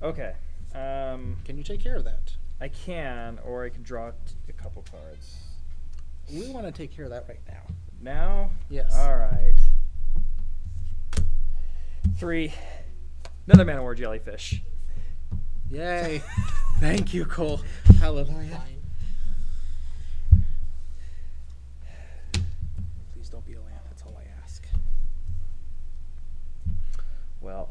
Okay. Can you take care of that? I can, or I can draw a couple cards. We want to take care of that right now. Now? Yes. All right. 3. Another Man of War Jellyfish. Yay. Thank you, Cole. Hallelujah. Fine. Please don't be a lamp. That's all I ask. Well.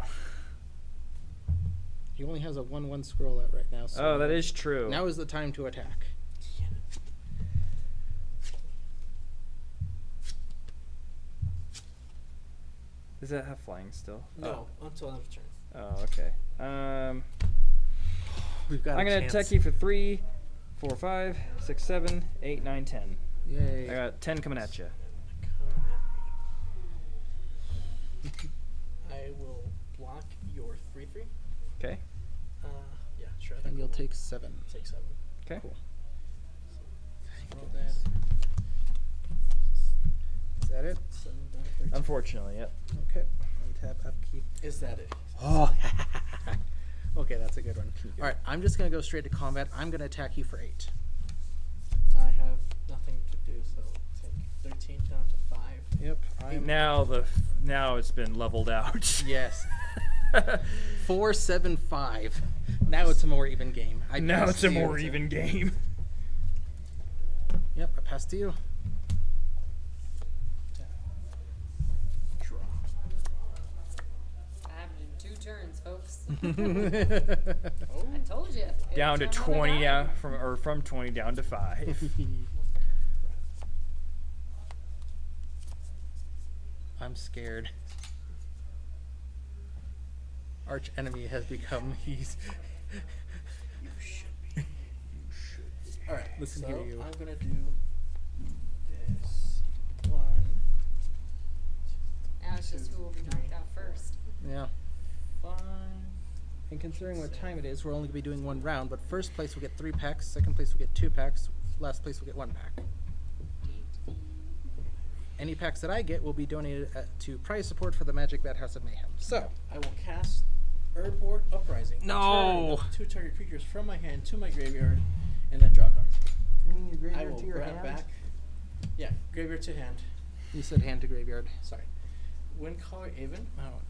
He only has a 1/1 scroll out right now. So Oh, that is true. Now is the time to attack. Does that have flying still? No, until end of turn. Oh, okay. We've got I'm gonna attack you for 3, 4, 5, 6, 7, 8, 9, 10. Yay. I got 10 coming at you. I will block your 3/3. Okay. Yeah, sure. I And think you'll we'll take 7. take 7. Okay. Cool. Roll that. Is that it? 7 down to 13. Unfortunately, yep. Okay. Untap, upkeep. Is that it? Oh. Okay, that's a good one. All right, I'm just going to go straight to combat. I'm going to attack you for 8. I have nothing to do, so take 13 down to 5. Yep. I'm Now it's been leveled out. Yes. 4, 7, 5. Now it's a more even game. Now pass it's a to you. more even game. Yep, I pass to you. Draw. That happened in 2 turns, folks. Oh. I told you. Down to It's gonna 20 die. down from 20 down to 5. I'm scared. Arch enemy has become. He's. You should be. You should be. Alright, Listen so here, you. I'm going to do this. 1. Now it's just who will be knocked out first. Yeah. 5. And considering what time it is, we're only going to be doing 1 round, but first place will get 3 packs, second place will get 2 packs, last place will get 1 pack. Any packs that I get will be donated to prize support for the Magic Madhouse of Mayhem. So, I will cast Urborg Uprising. No! Turn 2 target creatures from my hand to my graveyard, and then draw a card. you mean your I will grab back. Yeah, graveyard to hand. You said hand to graveyard. Sorry. Windcaller Aven Oh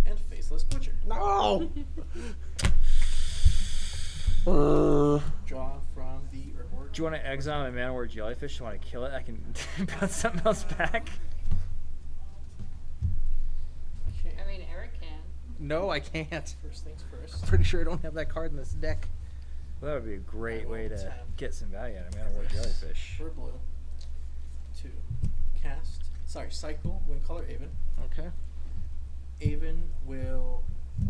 and Faceless Butcher. no! Draw from the Urborg. Do you want to exile my Man of War Jellyfish? Do you want to kill it? I can bounce something else back. Okay. I mean, Eric can. No, I can't. First things first. Pretty sure I don't have that card in this deck. Well, that would be a great way to Tap. get some value out of Man of War Jellyfish. For blue. To cast. Sorry, cycle Windcaller Aven. Okay. Aven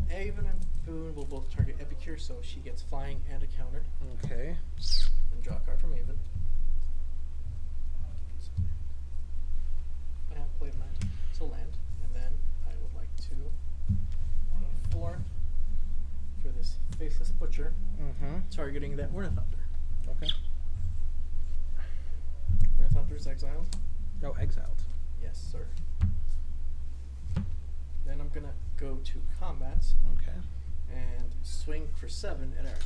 and Boone will both target Epicure, so she gets flying and a counter. Okay. And draw a card from Aven. I have played land, so land, and then I would like to pay 4 for this Faceless Butcher, Mm-hmm. targeting that Ornithopter. Okay. Ornithopter is exiled. No, exiled. Yes, sir. Then I'm gonna go to combat, Okay. and swing for 7 at Eric.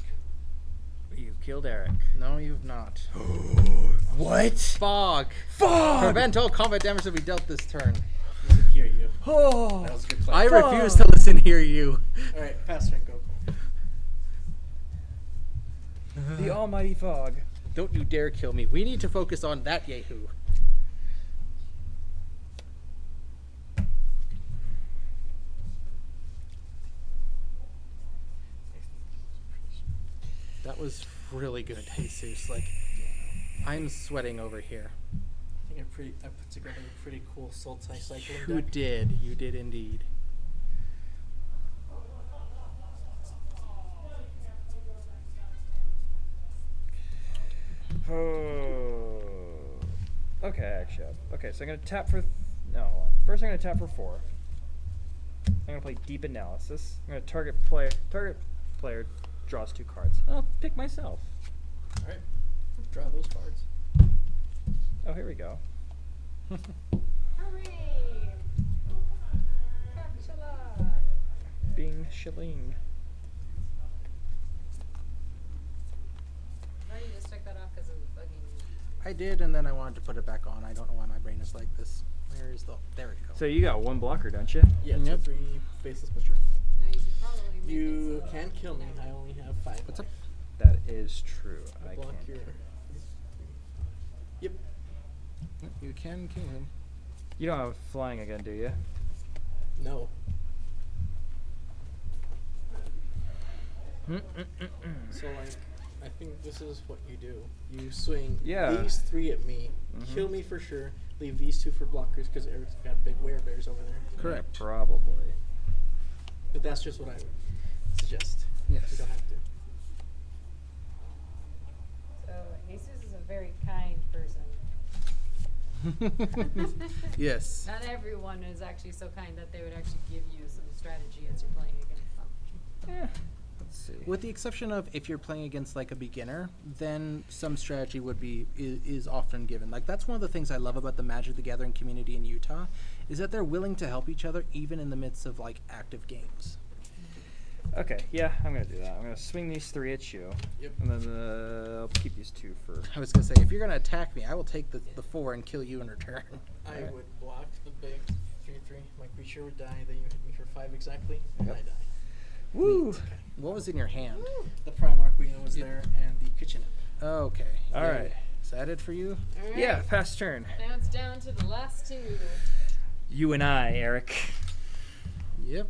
You killed Eric. No, you've not. What? Fog. Fog! Prevent all combat damage to be dealt this turn. Listen, hear you. Oh! That was a good play. I refuse to listen, hear you. Alright, pass turn, go. The almighty fog. Don't you dare kill me. We need to focus on that Yahoo. That was really good, Jesus. Like, I'm sweating over here. I think I put together a pretty cool Sultai cycling You deck. did. You did indeed. Oh. Okay, actually. Okay, so I'm gonna tap for. No, hold on. First, I'm gonna tap for 4. I'm gonna play Deep Analysis. I'm gonna target player draws 2 cards. I'll pick myself. Alright, draw those cards. Oh, here we go. Hooray! Capsula! Bing shilling. Why you just took that off because of the bugging? I did, and then I wanted to put it back on. I don't know why my brain is like this. Where is the... There we go. So you got 1 blocker, don't you? Yeah, Yep. 2, 3 faceless butcher. Now you should probably make You it so can kill me. I only have 5. What's up? That is true. I Block can't. your. Yep. You can kill him. You don't have flying again, do you? No. So like, I think this is what you do. You swing Yeah. these 3 at me, kill me for sure. Leave these 2 for blockers because Eric's got big werebears over there. Correct. Yeah, probably. But that's just what I would suggest. Yes. You don't have to. So Jesus is a very kind person. Yes. Not everyone is actually so kind that they would actually give you some strategy as you're playing against them. Yeah. Let's see. With the exception of if you're playing against like a beginner, then some strategy would be is often given. Like that's one of the things I love about the Magic the Gathering community in Utah, is that they're willing to help each other even in the midst of like active games. Okay, yeah, I'm gonna do that. I'm gonna swing these 3 at you. Yep. And then I'll keep these 2 for. I was gonna say if you're gonna attack me, I will take the 4 and kill you in return. I Alright. would block the big 3/3. My creature would die. Then you hit me for 5 exactly, and Yep. I die. Woo! Okay. What was in your hand? The Primarch we know is Yep. there, and the kitchenette. Okay. All Yeah. right. Is that it for you? All right. Yeah, pass turn. Now it's down to the last 2. You and I, Eric. Yep.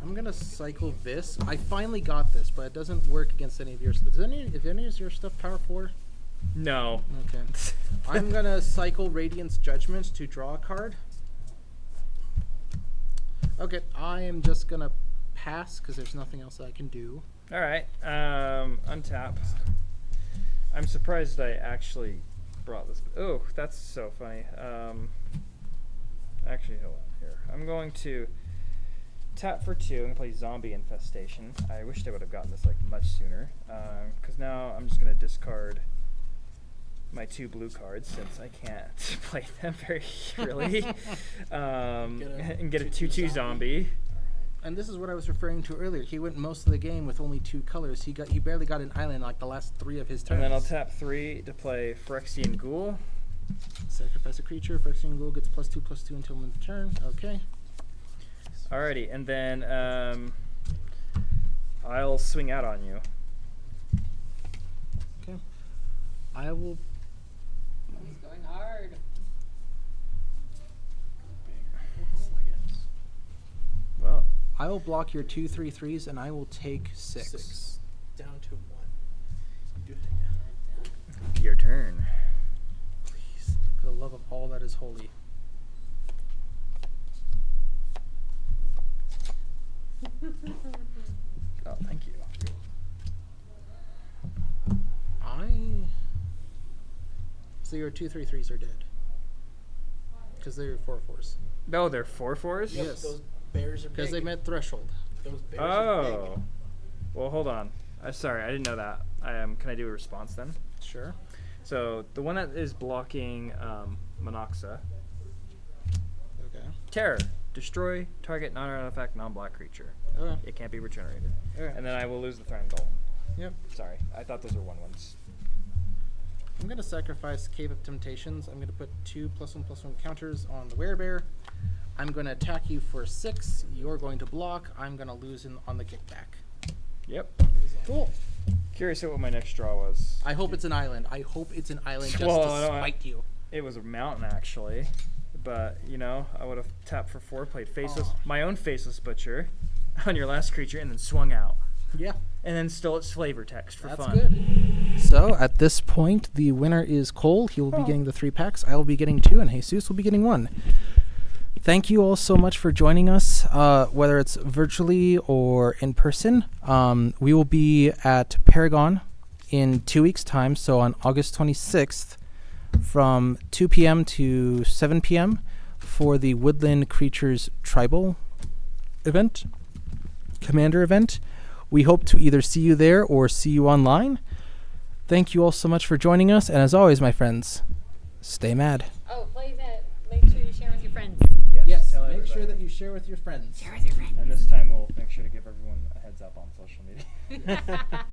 I'm gonna cycle this. I finally got this, but it doesn't work against any of your stuff. If any of your stuff power 4? No. Okay. I'm gonna cycle Radiant's Judgment to draw a card. Okay, I am just gonna pass because there's nothing else I can do. All right. Untap. I'm surprised I actually brought this. Oh, that's so funny. Actually, hold on here. I'm going to tap for 2 and play Zombie Infestation. I wished I would have gotten this like much sooner. Because now I'm just gonna discard my 2 blue cards since I can't play them very really. And get a 2/2 zombie. And this is what I was referring to earlier. He went most of the game with only 2 colors. He barely got an island like the last 3 of his turns. And then I'll tap 3 to play Phyrexian Ghoul. Sacrifice a creature. Phyrexian Ghoul gets +2/+2 until end of turn. Okay. Alrighty, and then I'll swing out on you. Okay. I will. He's going hard. I guess. Well, I will block your 2/3/3s, and I will take 6. Down to 1. You do it again. your turn. Please, for the love of all that is holy. Oh, thank you. So your 2/3/3s are dead. Because they're 4/4s. No, they're 4/4s? Yep, Yes. those bears are Because they big. met threshold. Those bears are big. Oh. Well, hold on. Sorry, I didn't know that. Can I do a response then? Sure. So the one that is blocking Monoxa Terror. Destroy target non-artifact, non-black creature. Okay. It can't be regenerated. Okay. And then I will lose the Threatened Golem. Yep. Sorry, I thought those were 1/1s. I'm going to sacrifice Cave of Temptations. I'm going to put 2 +1/+1 counters on the Werebear. I'm going to attack you for 6. You're going to block. I'm going to lose on the kickback. Yep. Cool. Curious what my next draw was. I hope it's an island. I hope it's an island just Well, to I don't- spite you. It was a mountain, actually. But, you know, I would have tapped for 4, played Faceless, my own Faceless Butcher on your last creature, and then swung out. Yeah. And then stole its flavor text for That's fun. good. So at this point, the winner is Cole. He will be getting the 3 packs. I will be getting 2, and Jesus will be getting 1. Thank you all so much for joining us, whether it's virtually or in person. We will be at Paragon in 2 weeks' time, so on August 26th from 2 p.m. to 7 p.m. for the Woodland Creatures Tribal event, Commander event. We hope to either see you there or see you online. Thank you all so much for joining us, and as always, my friends, stay mad. Oh, play that. Make sure you share with your friends. Yes, tell make everybody. sure that you share with your friends. Share with your friends. And this time we'll make sure to give everyone a heads up on social media.